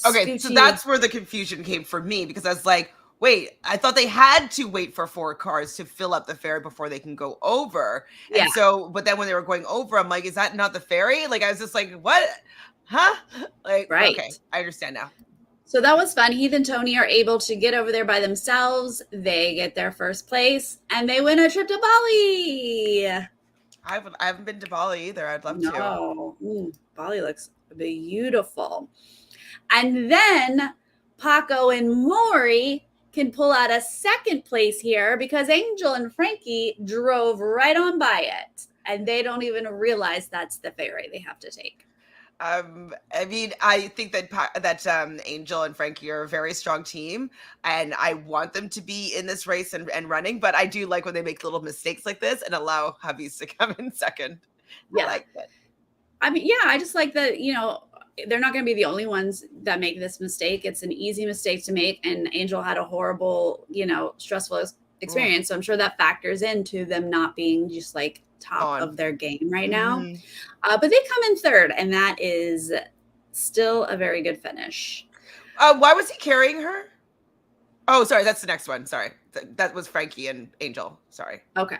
Okay, so that's where the confusion came for me, because I was like, wait, I thought they had to wait for 4 cars to fill up the ferry before they can go over. Yeah. And so, but then when they were going over, I'm like, is that not the ferry? Like, I was just like, what? Huh? Like, right. Okay, I understand now. So that was fun. Heath and Tony are able to get over there by themselves. They get their first place, and they win a trip to Bali. I haven't been to Bali either. I'd love to. Bali looks beautiful. And then Paco and Maury can pull out a second place here because Angel and Frankie drove right on by it, and they don't even realize that's the ferry they have to take. I mean, I think that Angel and Frankie are a very strong team, and I want them to be in this race and running. But I do like when they make little mistakes like this and allow hubbies to come in second. Yeah, I like it. I mean, yeah, I just like that. They're not going to be the only ones that make this mistake. It's an easy mistake to make, and Angel had a horrible, stressful experience. So I'm sure that factors into them not being just like top of their game right now. But they come in third, and that is still a very good finish. Why was he carrying her? Oh, sorry, that's the next one. Sorry, that was Frankie and Angel. Sorry. Okay.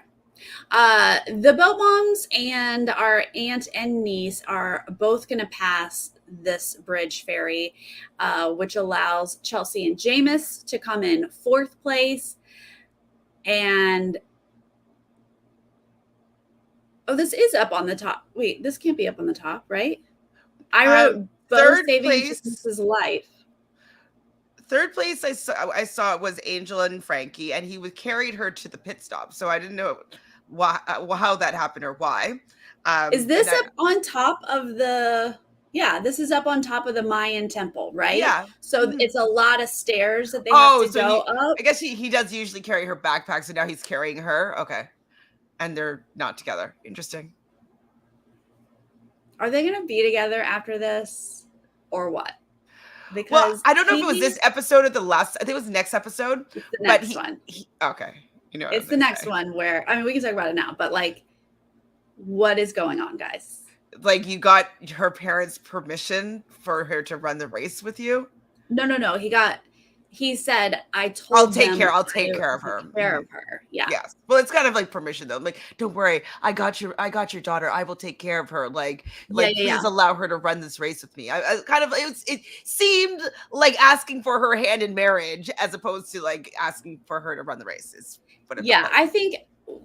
The boat moms and our aunt and niece are both going to pass this bridge ferry, which allows Chelsea and Jameis to come in 4th place. And this is up on the top. Wait, this can't be up on the top, right? I wrote Bo saving Jameis's life. 3rd place I saw was Angel and Frankie, and he carried her to the pit stop. So I didn't know how that happened or why. Is this up on top of the? Yeah, this is up on top of the Mayan temple, right? Yeah. So it's a lot of stairs that they have to go up. I guess he does usually carry her backpack, so now he's carrying her. Okay. And they're not together. Interesting. Are they going to be together after this or what? Because I don't know if it was this episode or the last. I think it was the next episode. It's the next one. Okay. It's the next one where, I mean, we can talk about it now, but like, what is going on, guys? Like, you got her parents' permission for her to run the race with you? No. He said, I'll take care of her. Yeah. Yes. Well, it's kind of like permission though. Like, don't worry, I got your daughter. I will take care of her. Please allow her to run this race with me. It seemed like asking for her hand in marriage as opposed to like asking for her to run the race. Is what it felt like. I think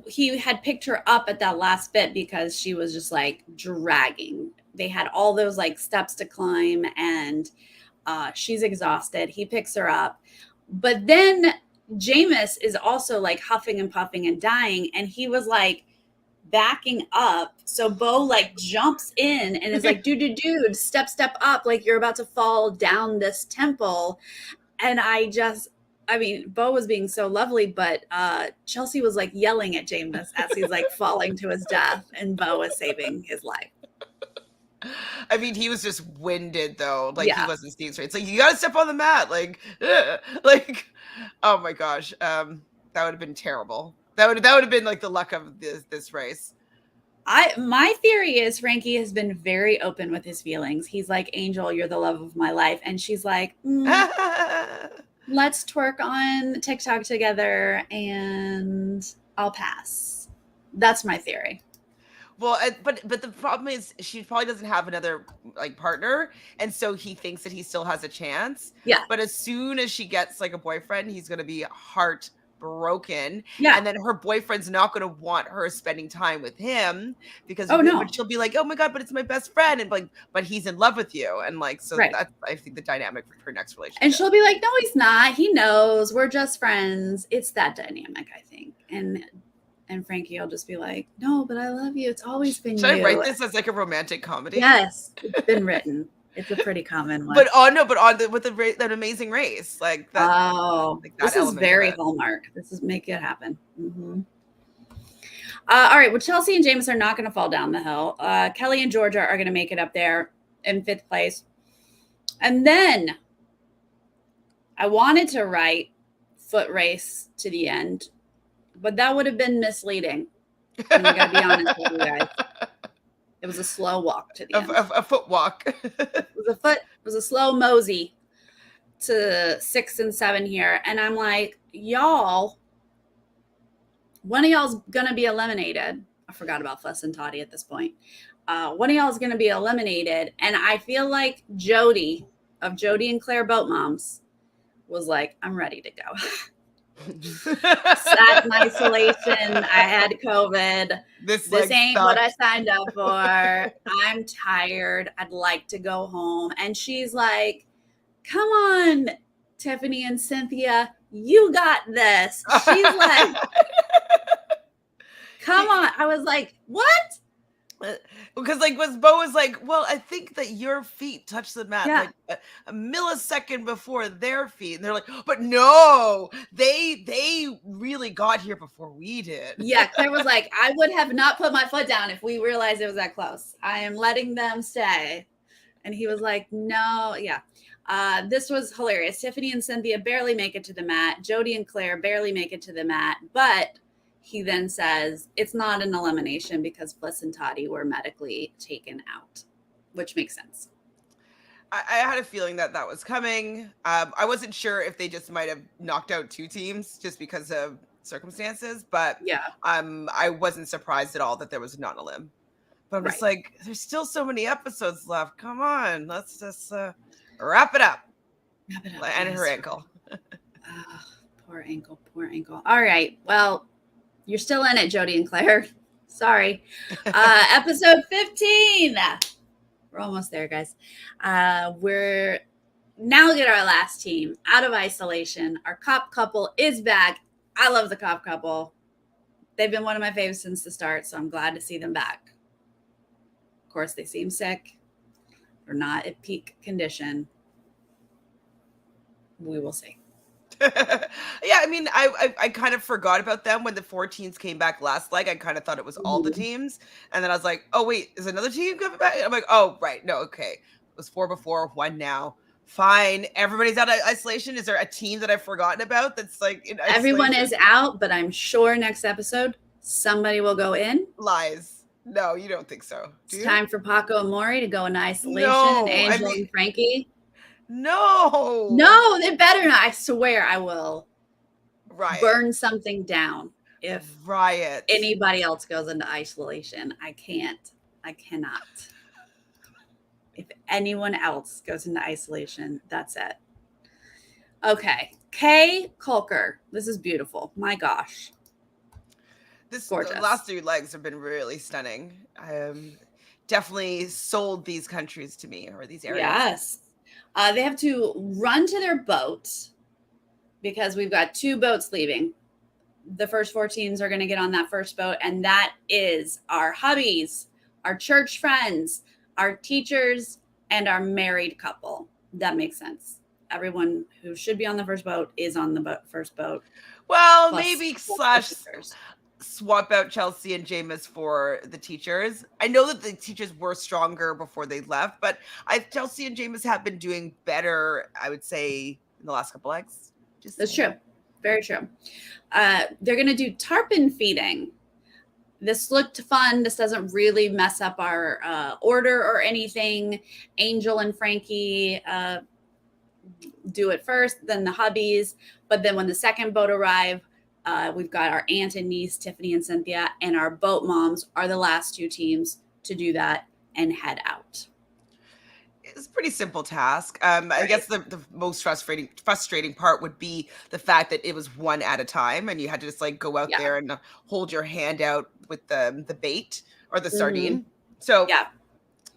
he had picked her up at that last bit because she was just like dragging. They had all those like steps to climb, and she's exhausted. He picks her up. But then Jameis is also like huffing and puffing and dying. And he was like backing up. So Bo like jumps in and is like, dude, step up. Like you're about to fall down this temple. And Bo was being so lovely, but Chelsea was like yelling at Jameis as he's like falling to his death. And Bo was saving his life. I mean, he was just winded though. Like he Yeah. wasn't seeing straight. It's like you gotta step on the mat. Like, like, oh my gosh. That would have been terrible. That would have been like the luck of this race. My theory is Frankie has been very open with his feelings. He's like, Angel, you're the love of my life. And she's like, let's twerk on TikTok together and I'll pass. That's my theory. Well, but the problem is she probably doesn't have another like partner, and so he thinks that he still has a chance. Yeah. But as soon as she gets like a boyfriend, he's going to be heartbroken. Yeah. And then her boyfriend's not going to want her spending time with him because no. she'll be like, "Oh my god, but it's my best friend," and like, but he's in love with you, and like, so right. that's I think the dynamic for her next relationship. And she'll be like, "No, he's not. He knows. We're just friends." It's that dynamic, I think, and Frankie will just be like, "No, but I love you. It's always been Should you." I write this as like a romantic comedy? Yes, it's been written. It's a pretty common one. But with that amazing race, like that. Oh, like that this is very Hallmark. This is make it happen. Mm-hmm. All right. Well, Chelsea and James are not going to fall down the hill. Kelly and Georgia are going to make it up there in 5th place. And then I wanted to write foot race to the end, but that would have been misleading. I'm going to be honest with you guys. It was a slow walk to the end. A foot walk. It was a slow mosey to 6 and 7 here. And I'm like, y'all, one of y'all's going to be eliminated. I forgot about Fuss and Toddy at this point. One of y'all is going to be eliminated. And I feel like Jody of Jody and Claire Boat Moms was like, I'm ready to go. Sat in isolation. I had COVID. This ain't sucks. What I signed up for. I'm tired. I'd like to go home. And she's like, come on, Tiffany and Cynthia, you got this. She's like, come on. I was like, what? Because like Bo was like, well, I think that your feet touch the mat like a millisecond before their feet, and they're like, but no, they really got here before we did. Yeah, Claire was like, I would have not put my foot down if we realized it was that close. I am letting them stay. And he was like, no, yeah. This was hilarious. Tiffany and Cynthia barely make it to the mat. Jody and Claire barely make it to the mat, but he then says it's not an elimination because Bliss and Toddy were medically taken out, which makes sense. I had a feeling that was coming. I wasn't sure if they just might have knocked out 2 teams just because of circumstances, but yeah, I wasn't surprised at all that there was not a limb. But I'm just like, there's still so many episodes left. Come on, let's just wrap it up. And her ankle. Poor ankle. All right, well, you're still in it, Jody and Claire. Sorry. Episode 15. We're almost there, guys. We're now get our last team out of isolation. Our cop couple is back. I love the cop couple. They've been one of my favorites since the start, so I'm glad to see them back. Of course, they seem sick. They're not at peak condition. We will see. Yeah, I mean, I kind of forgot about them when the 4 teams came back last leg. I kind of thought it was all the teams, and then I was like, oh wait, is another team coming back? I'm like, oh right, no, okay, it was 4 before, 1 now. Fine, everybody's out of isolation. Is there a team that I've forgotten about that's like in isolation? Everyone is out, but I'm sure next episode somebody will go in. Lies. No, you don't think so. It's time for Paco and Maury to go in isolation. No, and Angel and Frankie. No, they better not. I swear I will burn something down if anybody else goes into isolation. I cannot. If anyone else goes into isolation, that's it. Okay. Kay Culker. This is beautiful. My gosh. The last 3 legs have been really stunning. Definitely sold these countries to me, or these areas. Yes. They have to run to their boat because we've got 2 boats leaving. The first 4 teams are going to get on that first boat, and that is our hubbies, our church friends, our teachers, and our married couple. That makes sense. Everyone who should be on the first boat is on the first boat. Well, maybe swap out Chelsea and Jameis for the teachers. I know that the teachers were stronger before they left, but Chelsea and Jameis have been doing better, I would say, in the last couple legs. That's true. Very true. They're going to do tarpon feeding. This looked fun. This doesn't really mess up our order or anything. Angel and Frankie do it first, then the hubbies. But then when the second boat arrive, we've got our aunt and niece, Tiffany and Cynthia, and our boat moms are the last two teams to do that and head out. It's a pretty simple task. I guess the most frustrating part would be the fact that it was one at a time, and you had to just like go out there and hold your hand out with the bait or the sardine. So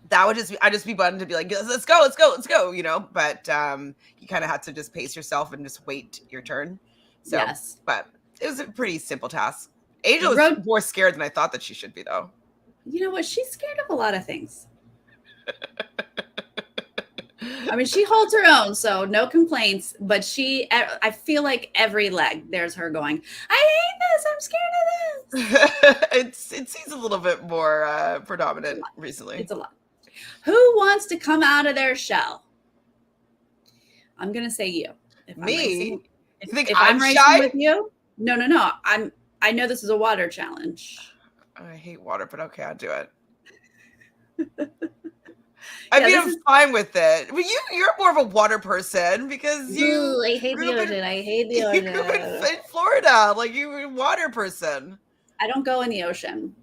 that would I'd just be bummed to be like, let's go, you know. But you kind of had to just pace yourself and just wait your turn. So, but it was a pretty simple task. Angel was more scared than I thought that she should be, though. You know what? She's scared of a lot of things. I mean, she holds her own, so no complaints. But I feel like every leg, there's her going, I hate this. I'm scared of this. It seems a little bit more predominant recently. It's a lot. Who wants to come out of their shell? I'm going to say you. Me? If I'm racing with you? No. I know this is a water challenge. I hate water, but okay, I'll do it. I'm fine with it. But you're more of a water person because I hate the ocean. I hate the ocean. You grew up in Florida, like you're a water person. I don't go in the ocean.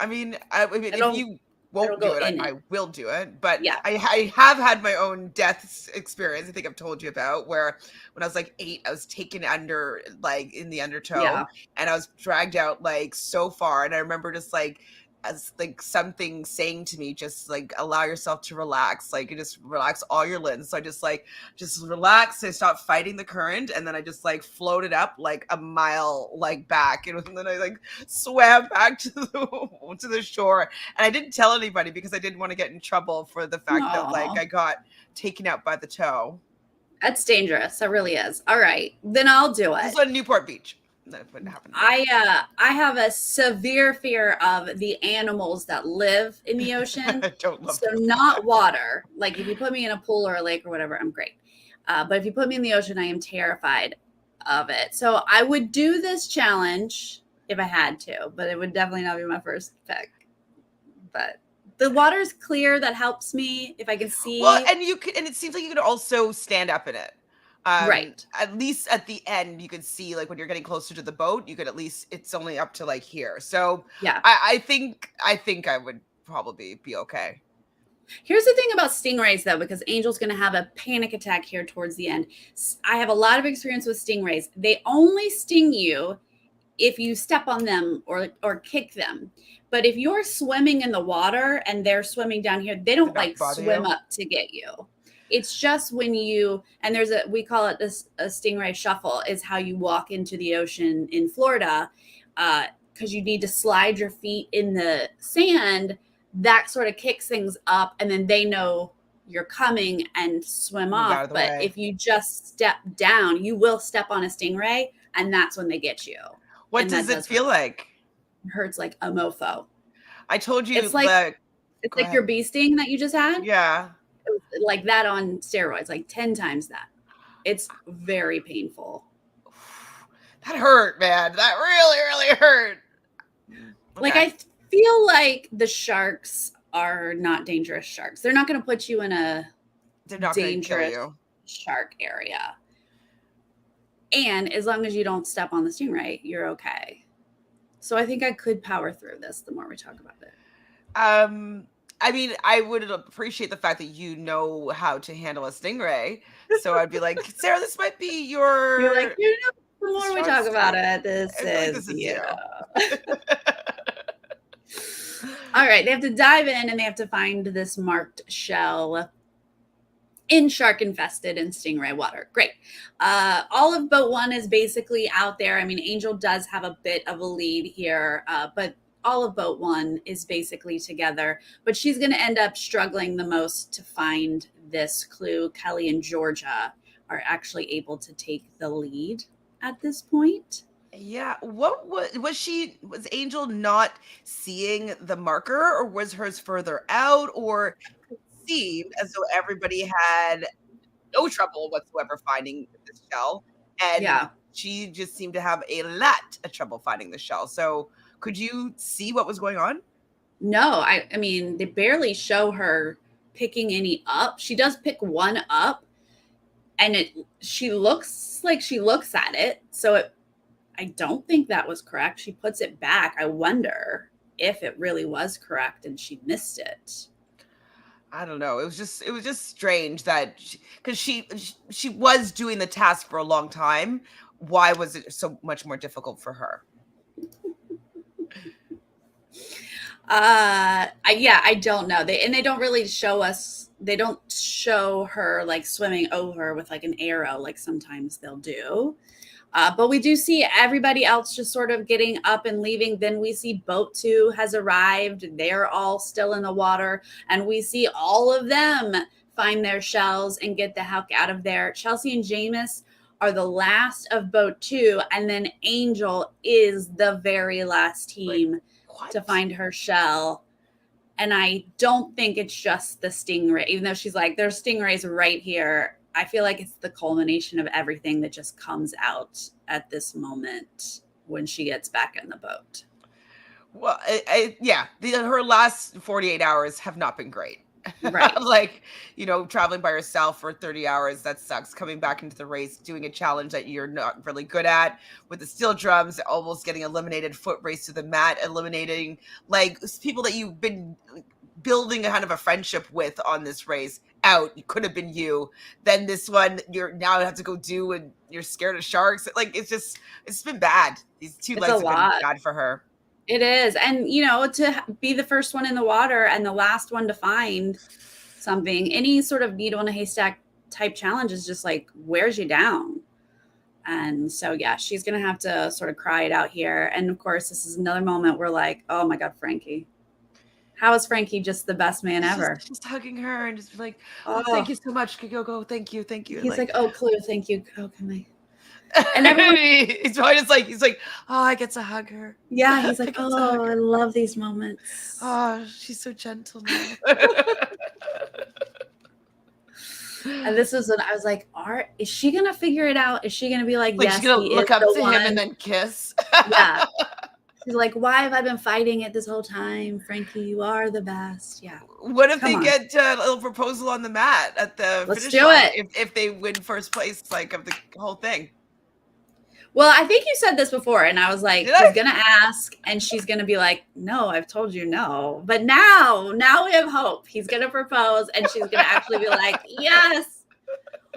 I mean, if you won't do it, I will do it. But I have had my own death experience. I think I've told you about where when I was like 8, I was taken under like in the undertow, and I was dragged out like so far, and I remember just like. As like something saying to me, just like allow yourself to relax, like you just relax all your limbs. So I just relax. I stopped fighting the current, and then I just like floated up like a mile like back, and then I like swam back to the shore. And I didn't tell anybody because I didn't want to get in trouble for the fact that like I got taken out by the tow. That's dangerous. That really is. All right, then I'll do it. This is on Newport Beach. That wouldn't happen. I have a severe fear of the animals that live in the ocean. So not water. Like if you put me in a pool or a lake or whatever, I'm great. But if you put me in the ocean, I am terrified of it. So I would do this challenge if I had to, but it would definitely not be my first pick. But the water's clear. That helps me if I can see. Well, and it seems like you could also stand up in it. Right. At least at the end, you could see like when you're getting closer to the boat, you could at least it's only up to like here. So yeah, I think I would probably be okay. Here's the thing about stingrays though, because Angel's going to have a panic attack here towards the end. I have a lot of experience with stingrays. They only sting you if you step on them or kick them. But if you're swimming in the water and they're swimming down here, they don't like swim up to get you. It's just when and we call it a stingray shuffle is how you walk into the ocean in Florida because you need to slide your feet in the sand. That sort of kicks things up and then they know you're coming and swim off. But if you just step down, you will step on a stingray and that's when they get you. What does it feel like? It hurts like a mofo. I told you it's like your bee sting that you just had. Yeah. Like that on steroids, like 10 times that. It's very painful. That hurt, man. That really, really hurt. Okay. Like I feel like the sharks are not dangerous sharks. They're not going to put you in a dangerous shark area. And as long as you don't step on the stingray, you're okay. So I think I could power through this the more we talk about it. I mean, I would appreciate the fact that you know how to handle a stingray. So I'd be like, Sarah, this might be your... You're like, the more we talk about it, this is you. All right, they have to dive in and they have to find this marked shell in shark-infested and stingray water. Great. All of boat 1 is basically out there. I mean, Angel does have a bit of a lead here, but all of boat 1 is basically together, but she's going to end up struggling the most to find this clue. Kelly and Georgia are actually able to take the lead at this point. Yeah. What was Angel not seeing the marker, or was hers further out, or it seemed as though everybody had no trouble whatsoever finding the shell, and Yeah. she just seemed to have a lot of trouble finding the shell. So, could you see what was going on? No, I mean, they barely show her picking any up. She does pick one up, and she looks like she looks at it. So I don't think that was correct. She puts it back. I wonder if it really was correct and she missed it. I don't know. It was just strange that because she was doing the task for a long time. Why was it so much more difficult for her? Yeah, I don't know. They don't really show us. They don't show her like swimming over with like an arrow, like sometimes they'll do. But we do see everybody else just sort of getting up and leaving. Then we see boat two has arrived. They're all still in the water. And we see all of them find their shells and get the heck out of there. Chelsea and Jameis are the last of boat two. And then Angel is the very last team to What? find her shell. And I don't think it's just the stingray, even though she's like, there's stingrays right here. I feel like it's the culmination of everything that just comes out at this moment when she gets back in the boat. Well, yeah, her last 48 hours have not been great. Right. Like, traveling by yourself for 30 hours, that sucks. Coming back into the race, doing a challenge that you're not really good at with the steel drums, almost getting eliminated, foot race to the mat, eliminating like people that you've been building a kind of a friendship with on this race out. It could have been you. Then this one, you're now have to go do, and you're scared of sharks. Like, it's been bad. These two It's a legs have been lot. bad for her. It is. And, to be the first one in the water and the last one to find something, any sort of needle in a haystack type challenge is just like wears you down. And so, yeah, she's going to have to sort of cry it out here. And of course, this is another moment where like, oh my God, Frankie. How is Frankie just the best man ever? Just hugging her and just like, oh, thank Oh, you so much. Go. Thank you. he's Like, like, oh, Clue, thank you. Oh, can I? And everyone, he's probably just like, oh, I get to hug her. yeah, he's I like, get to hug oh, I her. love these moments. Oh, she's so gentle now. And this is when I was like, is she gonna figure it out? Is she gonna be like, Like, she's yes, gonna he is look up the to him and one? then kiss. Yeah. She's like, why have I been fighting it this whole time? Frankie, you are the best. Yeah. What if Come they on. get a little proposal on the mat at the Let's finish do line it. if they win first place, like, of the whole thing? Well, I think you said this before, and I was like, Did he's I? gonna ask, and she's gonna be like, no, I've told you no. But now we have hope. He's gonna propose, and she's gonna actually be like, yes.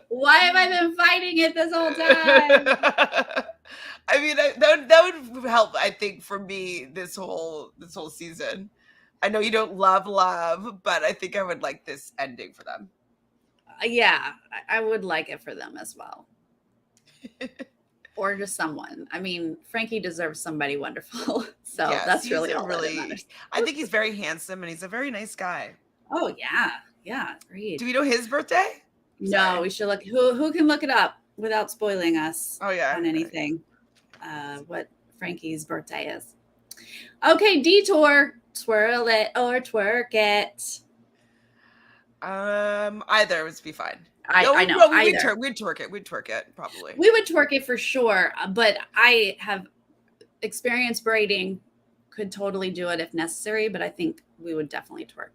Why have I been fighting it this whole time? I mean, that would help, I think, for me this whole season. I know you don't love, but I think I would like this ending for them. Yeah, I would like it for them as well. Or just someone. I mean, Frankie deserves somebody wonderful. So Yes, that's he's really a all that matters. I think he's very handsome and he's a very nice guy. Oh yeah. Yeah, agreed. Do we know his birthday? No, we should look. Who can look it up without spoiling us Oh yeah. on anything? What Frankie's birthday is. Okay, detour. Twirl it or twerk it. Either would be fine. I know. No, Either. we'd twerk it. We'd twerk it, probably. We would twerk it for sure, but I have experienced braiding. Could totally do it if necessary, but I think we would definitely twerk.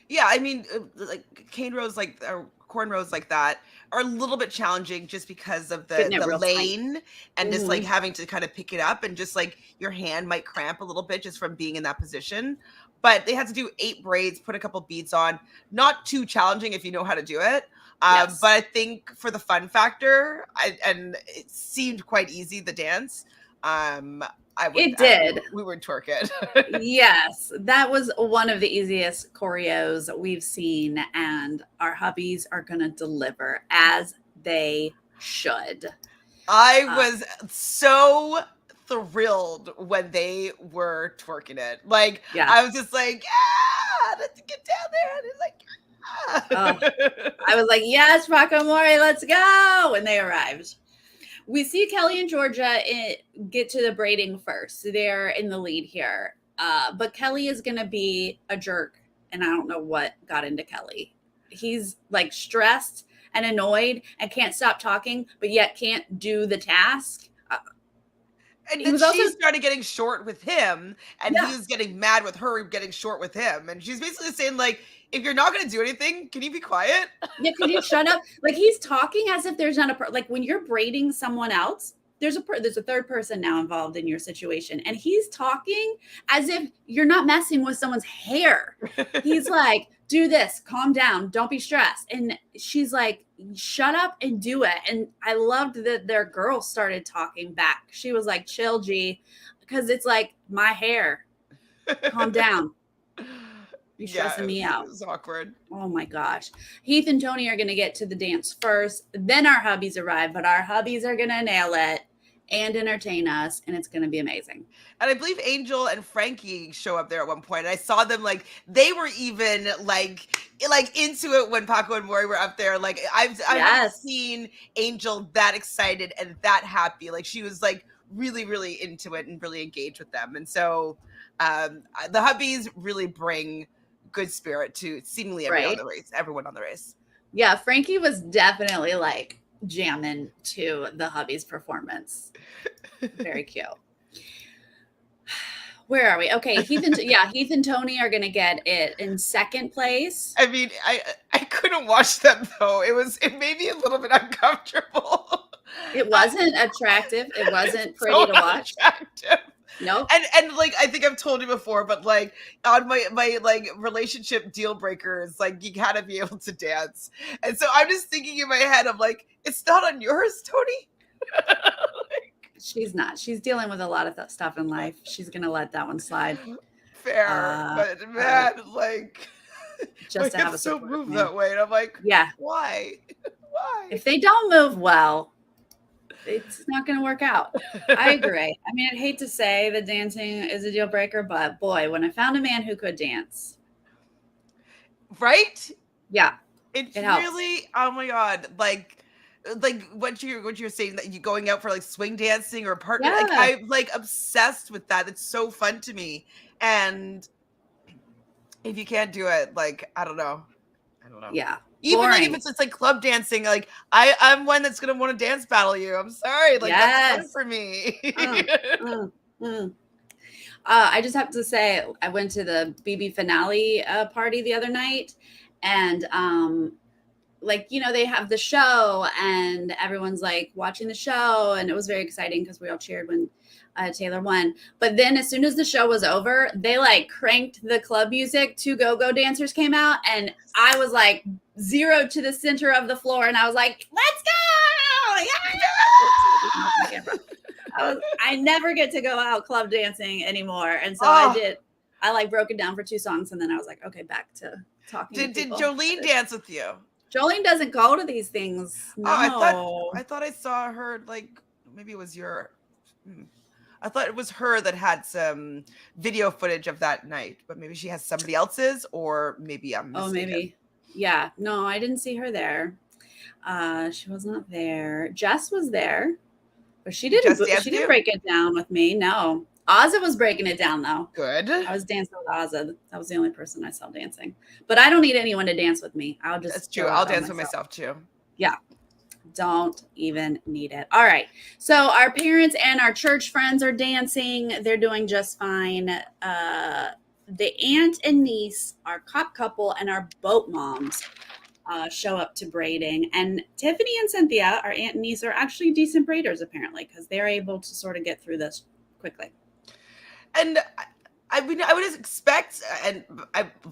Yeah, I mean, like cane rows, like or cornrows like that, are a little bit challenging just because of Getting it the real tight. lane and just like having to kind of pick it up, and just like your hand might cramp a little bit just from being in that position. But they had to do 8 braids, put a couple beads on. Not too challenging if you know how to do it. Yes. But I think for the fun factor, and it seemed quite easy, the dance. It did. We would twerk it. Yes, that was one of the easiest choreos we've seen, and our hubbies are going to deliver as they should. I was so thrilled when they were twerking it. Like, yeah. I was just like, yeah, let's get down there. And it's like, I was like, yes, Rocco Mori, let's go when they arrived. we see Kelly and Georgia get to the braiding first. They're in the lead here. But Kelly is going to be a jerk. And I don't know what got into Kelly. He's like stressed and annoyed and can't stop talking, but yet can't do the task. And then she started getting short with him, and he was getting mad with her getting short with him. And she's basically saying, like, if you're not going to do anything, can you be quiet? Yeah, can you shut up? Like, he's talking as if there's not like when you're braiding someone else, there's a third person now involved in your situation, and he's talking as if you're not messing with someone's hair. He's like, do this, calm down, don't be stressed. And she's like, shut up and do it. And I loved that their girl started talking back. She was like, chill, G, because it's like, my hair, calm down. You're stressing me out. It was awkward. Oh my gosh. Heath and Tony are going to get to the dance first. Then our hubbies arrive, but our hubbies are going to nail it and entertain us, and it's going to be amazing. And I believe Angel and Frankie show up there at one point. And I saw them, like, they were even like into it when Paco and Maury were up there. Like, I've never seen Angel that excited and that happy. Like, she was like really, really into it and really engaged with them. And so the hubbies really bring good spirit to seemingly everyone on the race. Yeah, Frankie was definitely like jamming to the hubby's performance. Very cute. Where are we? Okay, Heath and Tony are going to get it in second place. I mean, I couldn't watch them though. It made me a little bit uncomfortable. It wasn't attractive. It wasn't pretty to watch. Attractive. No. And like, I think I've told you before, but like on my like relationship deal breakers, like you gotta be able to dance. And so I'm just thinking in my head, I'm like, it's not on yours, Tony. She's not. She's dealing with a lot of stuff in life. She's gonna let that one slide. Fair, but man, like, just to have a so move that way, and I'm like, yeah, why? If they don't move well, it's not going to work out. I agree. I mean, I'd hate to say that dancing is a deal breaker, but boy, when I found a man who could dance. Right? Yeah. It really, oh my God. Like what you're saying, that you going out for like swing dancing or partner. Yeah. Like, I'm like obsessed with that. It's so fun to me. And if you can't do it, like, I don't know. Yeah. Even like if it's like club dancing, like I'm one that's gonna want to dance battle you. I'm sorry, like that's fun for me. I just have to say, I went to the BB finale party the other night, and like, you know, they have the show and everyone's like watching the show, and it was very exciting because we all cheered when Taylor won. But then as soon as the show was over, they like cranked the club music. 2 go-go dancers came out, and I was like zero to the center of the floor, and I was like, let's go! Yeah! I never get to go out club dancing anymore, and so I did. I like broke it down for 2 songs, and then I was like, okay, back to talking. Did Jolene dance with you? Jolene doesn't go to these things. No. I thought I saw her, like, maybe it was your. I thought it was her that had some video footage of that night, but maybe she has somebody else's, or maybe I'm mistaken. Oh, maybe. Yeah. No, I didn't see her there. She was not there. Jess was there, but she didn't break it down with me. No. Ozza was breaking it down, though. Good. I was dancing with Ozza. That was the only person I saw dancing. But I don't need anyone to dance with me. That's true. I'll dance with myself, too. Yeah. Don't even need it. All right. So our parents and our church friends are dancing. They're doing just fine. The aunt and niece, our cop couple, and our boat moms show up to braiding. And Tiffany and Cynthia, our aunt and niece, are actually decent braiders, apparently, because they're able to sort of get through this quickly. And I mean, I would expect, and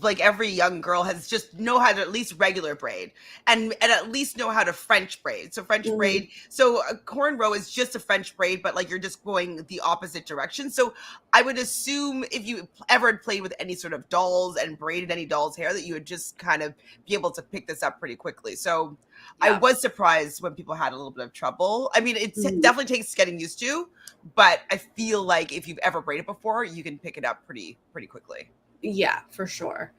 like every young girl has just know how to at least regular braid and at least know how to French braid. So French braid, so a cornrow is just a French braid, but like you're just going the opposite direction. So I would assume if you ever had played with any sort of dolls and braided any doll's hair, that you would just kind of be able to pick this up pretty quickly. So I was surprised when people had a little bit of trouble. I mean, it definitely takes getting used to, but I feel like if you've ever braided before, you can pick it up pretty quickly. Yeah, for sure.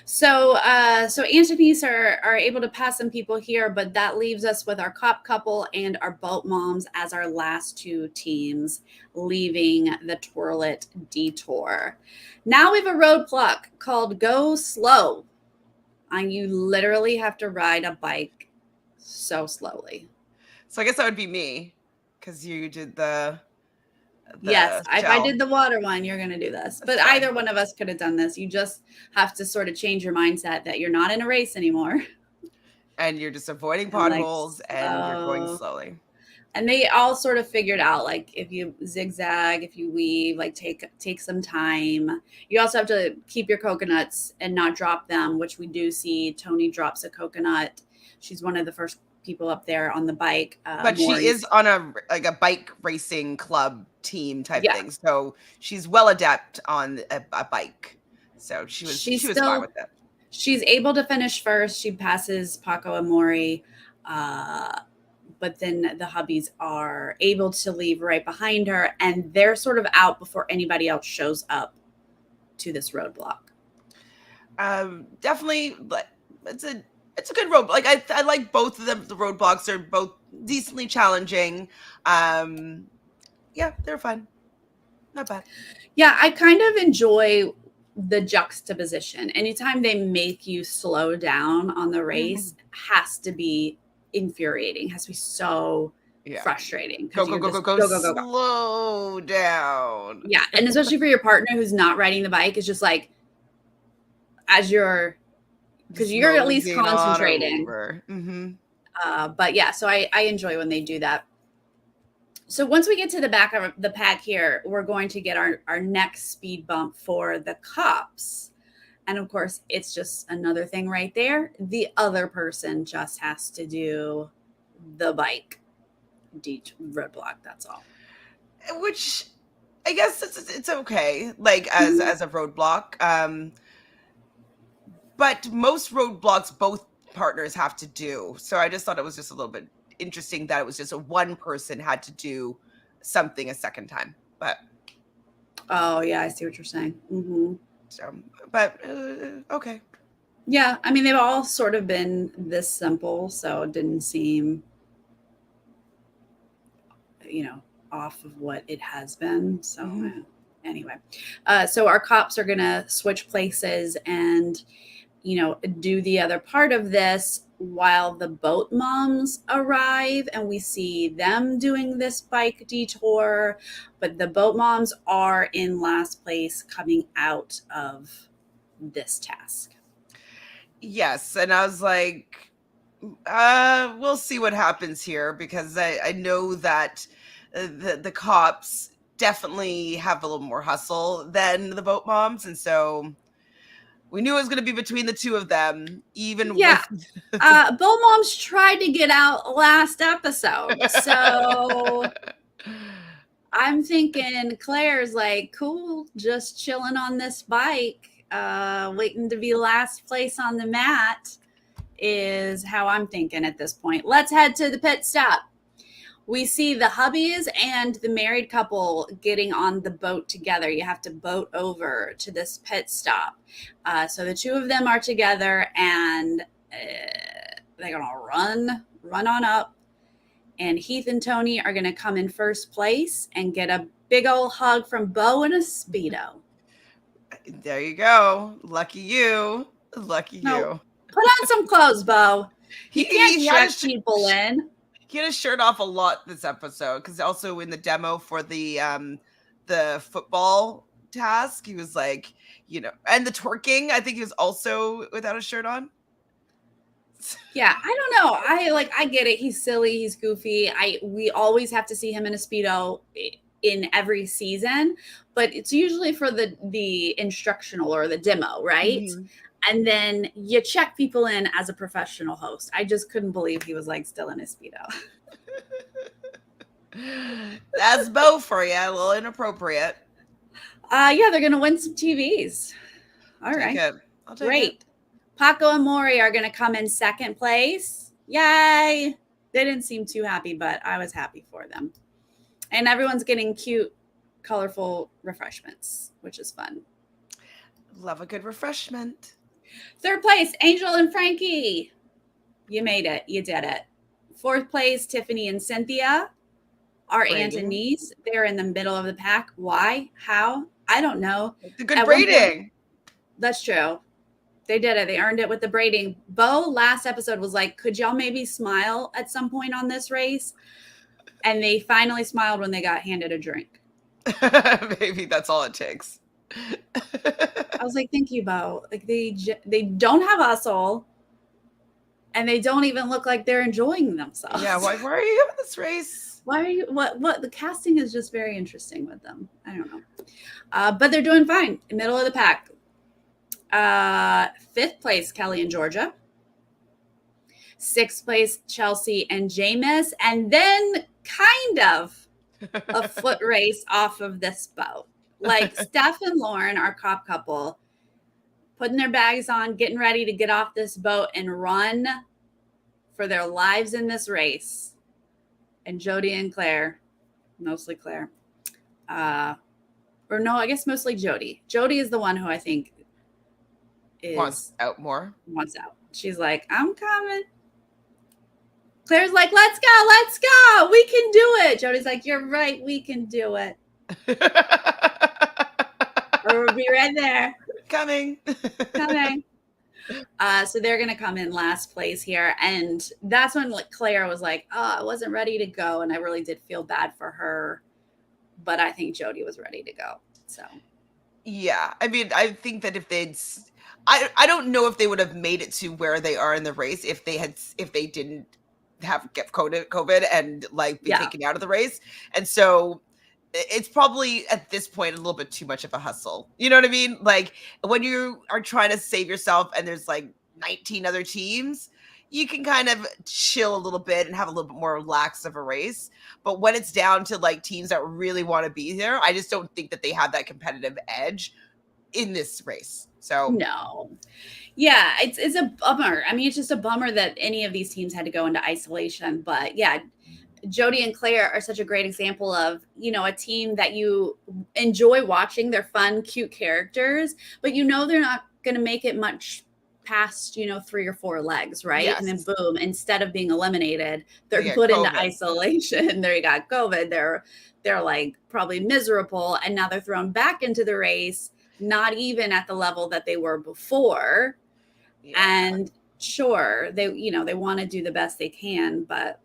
So Antonies are able to pass some people here, but that leaves us with our cop couple and our boat moms as our last two teams leaving the Twirlet Detour. Now we have a roadblock called Go Slow, and you literally have to ride a bike so slowly. So I guess that would be me, because you did the Yes, if I shell. did the water one, you're going to do this. That's But fine. either one of us could have done this. You just have to sort of change your mindset that you're not in a race anymore. And you're just avoiding And like, potholes and you're going so, slowly. and they all sort of figured out like if you zigzag, if you weave, like take some time. You also have to keep your coconuts and not drop them, which we do see. Tony drops a coconut. She's one of the first people up there on the bike. But she is Maury's, on a bike racing club team type yeah, thing, so she's well adept on a bike. So she's she was fine still with it. she's able to finish first. She passes Paco and Maury. But then the hubbies are able to leave right behind her, and they're sort of out before anybody else shows up to this roadblock. Definitely, but it's a good road. Like I like both of them. The roadblocks are both decently challenging. Yeah, they're fun. Not bad. Yeah, I kind of enjoy the juxtaposition. Anytime they make you slow down on the race, has to be infuriating, has to be so Yeah. frustrating Go, because go, you're go, go, just go. go, go, go, go. Slow down. Yeah. And especially for your partner who's not riding the bike, it's just like as you're because Just you're at least moseying on concentrating. over. But yeah, so I enjoy when they do that. So once we get to the back of the pack here, we're going to get our next speed bump for the cops. And of course, it's just another thing right there. The other person just has to do the bike roadblock. That's all. Which I guess it's okay, like as a roadblock. But most roadblocks both partners have to do. So I just thought it was just a little bit interesting that it was just a one person had to do something a second time. But Oh yeah, I see what you're saying. so, but okay. Yeah, I mean they've all sort of been this simple, so it didn't seem, off of what it has been. So anyway, so our cops are gonna switch places and do the other part of this while the boat moms arrive, and we see them doing this bike detour, but the boat moms are in last place coming out of this task. Yes, and I was like, we'll see what happens here, because I know that the cops definitely have a little more hustle than the boat moms, and so we knew it was going to be between the two of them, even Yeah. with Boat moms tried to get out last episode, so I'm thinking Claire's like, cool, just chilling on this bike, waiting to be last place on the mat is how I'm thinking at this point. Let's head to the pit stop. We see the hubbies and the married couple getting on the boat together. You have to boat over to this pit stop. So the two of them are together, and they're going to run on up. And Heath and Tony are going to come in first place and get a big old hug from Bo and a Speedo. There you go. Lucky you. Lucky No, you. put on some clothes, Bo. You can't had trick people in. He had his shirt off a lot this episode, because also in the demo for the football task, he was like, and the twerking, I think he was also without a shirt on. Yeah, I don't know. I get it. He's silly, he's goofy. We always have to see him in a Speedo in every season, but it's usually for the instructional or the demo, right? And then you check people in as a professional host. I just couldn't believe he was like still in his Speedo. That's Bo for you. A little inappropriate. Yeah, they're gonna win some TVs. All right. I'll take Great. it. Paco and Maury are gonna come in second place. Yay! They didn't seem too happy, but I was happy for them. And everyone's getting cute, colorful refreshments, which is fun. Love a good refreshment. Third place, Angel and Frankie. You made it. You did it. Fourth place, Tiffany and Cynthia. Our aunt and niece. They're in the middle of the pack. Why? How? I don't know. The good braiding. That's true. They did it. They earned it with the braiding. Bo last episode was like, could y'all maybe smile at some point on this race? And they finally smiled when they got handed a drink. Maybe that's all it takes. I was like, thank you, Bo. Like they don't have hustle, and they don't even look like they're enjoying themselves. Yeah, why are you in this race? Why are you? What? The casting is just very interesting with them. I don't know, but they're doing fine. Middle of the pack. Fifth place, Kelly and Georgia. Sixth place, Chelsea and Jameis, and then kind of a foot race off of this boat. Like Steph and Lauren, our cop couple, putting their bags on, getting ready to get off this boat and run for their lives in this race. And Jody and Claire, mostly Claire, or no, I guess mostly Jody. Jody is the one who I think wants out more. Wants out. She's like, I'm coming. Claire's like, let's go. We can do it. Jody's like, you're right. We can do it. Or we'll be right there. Coming. So they're going to come in last place here. And that's when Claire was like, oh, I wasn't ready to go. And I really did feel bad for her. But I think Jody was ready to go. So. Yeah. I mean, I think that if they'd... I don't know if they would have made it to where they are in the race if they didn't get COVID and like be taken out of the race. And so it's probably at this point a little bit too much of a hustle. You know what I mean? Like when you are trying to save yourself and there's like 19 other teams, you can kind of chill a little bit and have a little bit more relaxed of a race. But when it's down to like teams that really want to be there, I just don't think that they have that competitive edge in this race. So no. Yeah, it's a bummer. I mean, it's just a bummer that any of these teams had to go into isolation. But yeah, Jody and Claire are such a great example of, you know, a team that you enjoy watching. They're fun, cute characters, but you know they're not going to make it much past, 3 or 4 legs, right? Yes. And then boom, instead of being eliminated, they're put into isolation. They got COVID. They're like probably miserable, and now they're thrown back into the race, not even at the level that they were before. Yeah. And sure, they want to do the best they can, but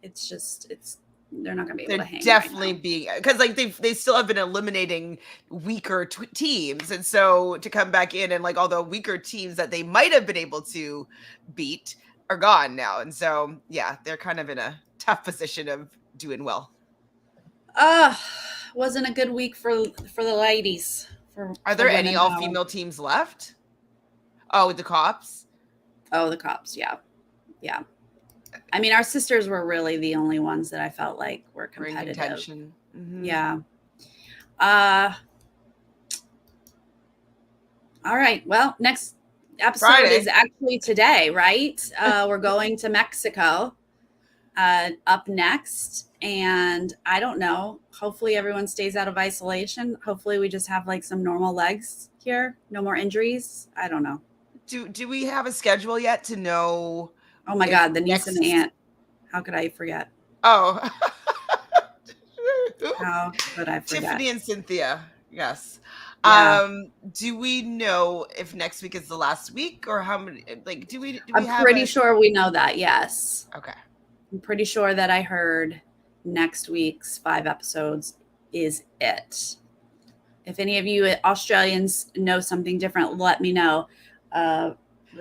they're not going to be able to hang. They're definitely being, because like they still have been eliminating weaker teams, and so to come back in and like all the weaker teams that they might have been able to beat are gone now, and so yeah, they're kind of in a tough position of doing well. Wasn't a good week for the ladies. Are there any all-female teams left? Oh, the cops? Oh, the cops, yeah. Yeah. I mean, our sisters were really the only ones that I felt like were competitive. Mm-hmm. Yeah. All right. Well, next episode Friday is actually today, right? We're going to Mexico up next. And I don't know. Hopefully everyone stays out of isolation. Hopefully we just have like some normal legs here. No more injuries. I don't know. Do we have a schedule yet to know? Oh my God, the niece and the aunt. How could I forget? Oh. How could I forget? Tiffany and Cynthia. Yes. Yeah. Do we know if next week is the last week, or how many? Like, do we I'm pretty sure we know that. Yes. Okay. I'm pretty sure that I heard next week's 5 episodes is it. If any of you Australians know something different, let me know. I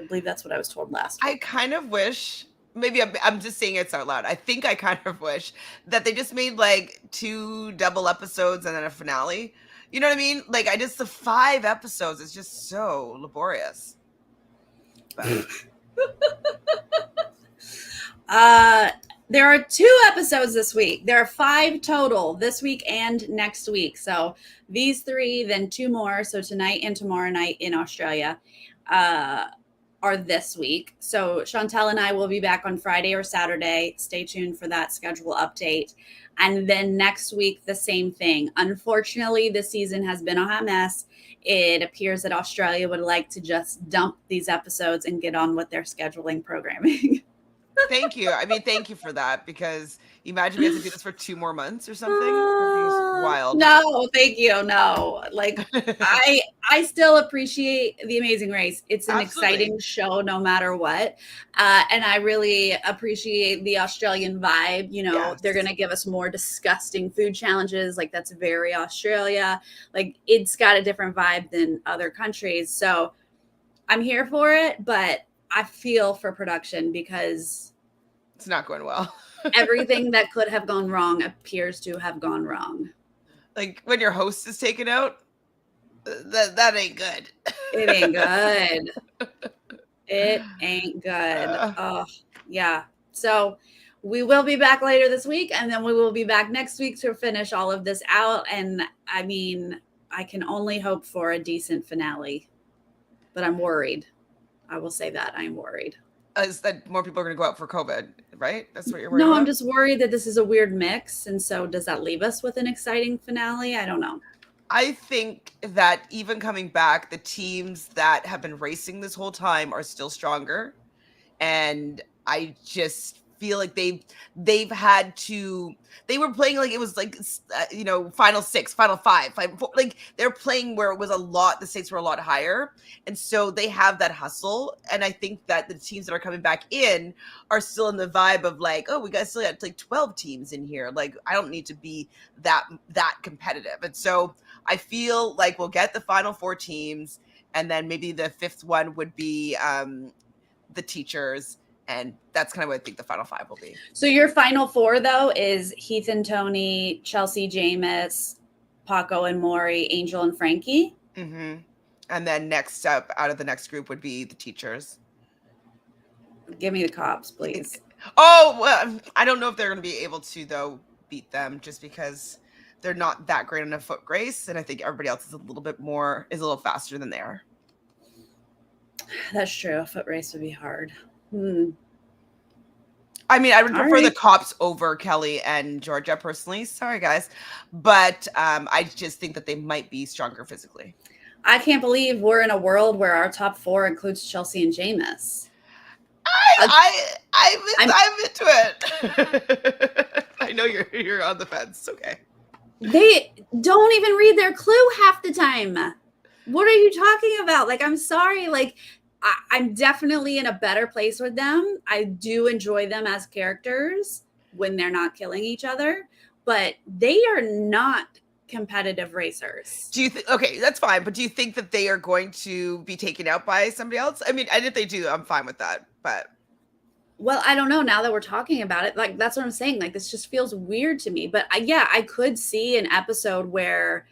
believe that's what I was told last week. I kind of wish, maybe I'm just saying it out loud. I think I kind of wish that they just made like 2 double episodes and then a finale. You know what I mean? Like the 5 episodes is just so laborious. There are 2 episodes this week. There are 5 total this week and next week. So these 3, then 2 more. So tonight and tomorrow night in Australia are are this week. So Chantele and I will be back on Friday or Saturday. Stay tuned for that schedule update. And then next week, the same thing. Unfortunately, the season has been a hot mess. It appears that Australia would like to just dump these episodes and get on with their scheduling programming. Thank you. I mean, thank you for that, because imagine we have to do this for 2 more months or something. That'd be wild. No, thank you. No, like I still appreciate The Amazing Race. It's an Absolutely. exciting show no matter what. And I really appreciate the Australian vibe. You know, Yes. they're going to give us more disgusting food challenges. Like, that's very Australia. Like, it's got a different vibe than other countries. So I'm here for it, but I feel for production because it's not going well. everything that could have gone wrong appears to have gone wrong. Like when your host is taken out, that ain't good. It ain't good. It ain't good. Oh, yeah. So we will be back later this week, and then we will be back next week to finish all of this out. And I mean, I can only hope for a decent finale, but I'm worried. I will say that I'm worried. Is that more people are going to go out for COVID, right? That's what you're worried about? No, I'm just worried that this is a weird mix. And so does that leave us with an exciting finale? I don't know. I think that even coming back, the teams that have been racing this whole time are still stronger. And I just feel like they've had to, they were playing like it was like final 6, final 5, 4, like they're playing where it was the stakes were a lot higher, and so they have that hustle. And I think that the teams that are coming back in are still in the vibe of like, oh, we got still got like 12 teams in here, like I don't need to be that competitive. And so I feel like we'll get the final 4 teams, and then maybe the 5th one would be the teachers, and that's kind of what I think the final 5 will be. So your final 4 though is Heath and Tony, Chelsea, Jameis, Paco and Maury, Angel and Frankie. Mm-hmm. And then next up out of the next group would be the teachers. Give me the cops, please. Oh, well, I don't know if they're going to be able to though beat them, just because they're not that great on a foot race, and I think everybody else is a little faster than they are. That's true. A foot race would be hard. I mean, I would prefer the cops over Kelly and Georgia personally. Sorry, guys. But I just think that they might be stronger physically. I can't believe we're in a world where our top 4 includes Chelsea and Jameis. I'm into it. I know you're on the fence. Okay. They don't even read their clue half the time. What are you talking about? Like, I'm sorry. Like, I'm definitely in a better place with them. I do enjoy them as characters when they're not killing each other, but they are not competitive racers. Do you think, okay, that's fine, but do you think that they are going to be taken out by somebody else? I mean, and if they do, I'm fine with that, but. Well, I don't know, now that we're talking about it, like, that's what I'm saying. Like, this just feels weird to me, but I could see an episode where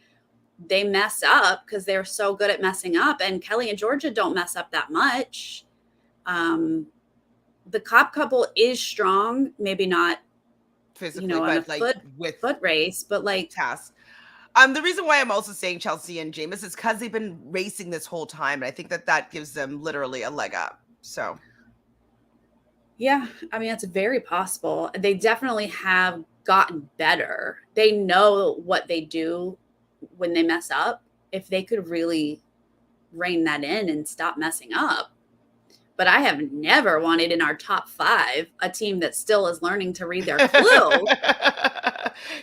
they mess up because they're so good at messing up, and Kelly and Georgia don't mess up that much. The cop couple is strong, maybe not physically, but like with foot race, but like tasks. The reason why I'm also saying Chelsea and Jameis is because they've been racing this whole time, and I think that gives them literally a leg up. So yeah, I mean, that's very possible. They definitely have gotten better. They know what they do when they mess up. If they could really rein that in and stop messing up. But I have never wanted in our top 5 a team that still is learning to read their clue.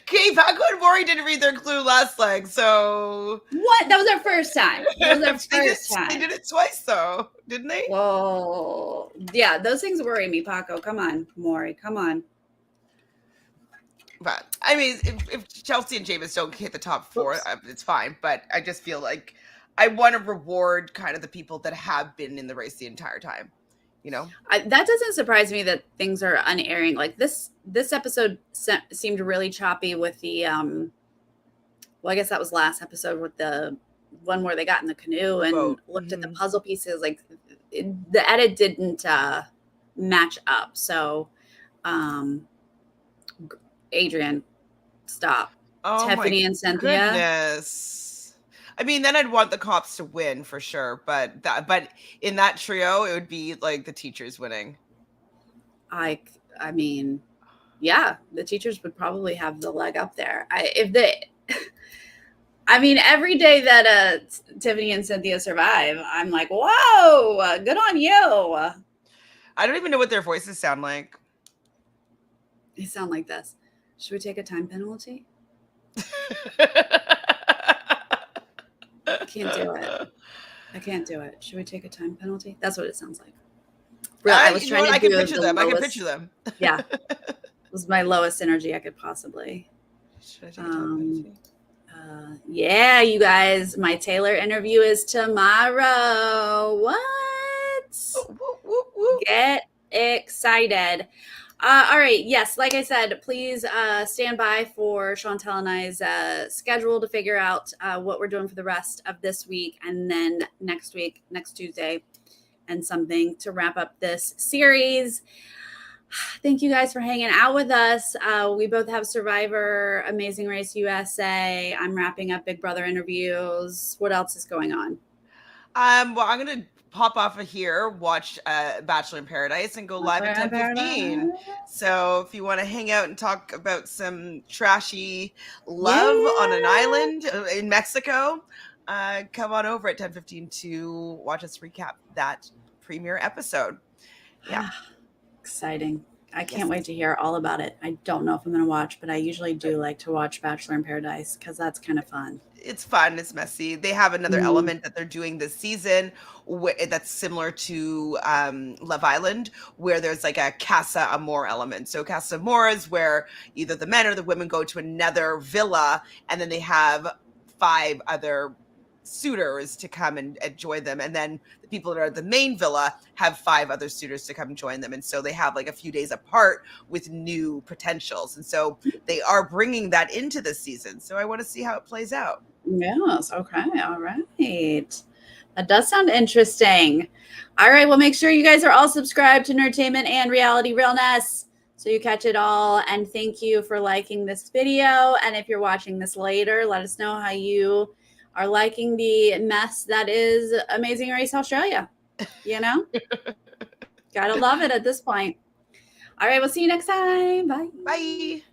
Okay, Paco and Maury didn't read their clue last leg, so what? That was our first time. That was our first time. They did it twice, though, didn't they? Whoa, yeah, those things worry me, Paco. Come on, Maury, come on. But I mean, if Chelsea and Jameis don't hit the top 4, it's fine. But I just feel like I want to reward kind of the people that have been in the race the entire time. You know, that doesn't surprise me that things are unairing. Like this episode seemed really choppy with the well, I guess that was last episode with the one where they got in the canoe and looked at the puzzle pieces. Like the edit didn't match up. So Adrian, stop. Oh, Tiffany and Cynthia. Goodness. I mean, then I'd want the cops to win for sure, but in that trio, it would be like the teachers winning. I mean, yeah, the teachers would probably have the leg up there. I mean, every day that Tiffany and Cynthia survive, I'm like, whoa, good on you. I don't even know what their voices sound like. They sound like this. Should we take a time penalty? I can't do it. I can't do it. Should we take a time penalty? That's what it sounds like. I was trying to I can do picture the them. lowest. I can picture them. Yeah. It was my lowest energy I could possibly. Should I take a time penalty? Yeah, you guys, my Taylor interview is tomorrow. What? Get excited. All right. Yes, like I said, please stand by for Chantele and I's schedule to figure out what we're doing for the rest of this week. And then next week, next Tuesday, and something to wrap up this series. Thank you guys for hanging out with us. We both have Survivor, Amazing Race USA. I'm wrapping up Big Brother interviews. What else is going on? Well, I'm gonna pop off of here, watch Bachelor in Paradise, and go live at 10:15. So if you want to hang out and talk about some trashy love on an island in Mexico, come on over at 10:15 to watch us recap that premiere episode. Yeah. Exciting. I can't wait to hear all about it. I don't know if I'm going to watch, but I usually do like to watch Bachelor in Paradise because that's kind of fun. It's fun. It's messy. They have another element that they're doing this season that's similar to Love Island, where there's like a Casa Amor element. So Casa Amor is where either the men or the women go to another villa, and then they have 5 other suitors to come and join them, and then the people that are at the main villa have 5 other suitors to come and join them, and so they have like a few days apart with new potentials, and so they are bringing that into this season, so I want to see how it plays out. Yes. Okay. All right. That does sound interesting. All right. Well, make sure you guys are all subscribed to Nerdtainment and Reality Realness so you catch it all. And thank you for liking this video. And if you're watching this later, let us know how you are liking the mess that is Amazing Race Australia. You know? Gotta love it at this point. All right. We'll see you next time. Bye. Bye.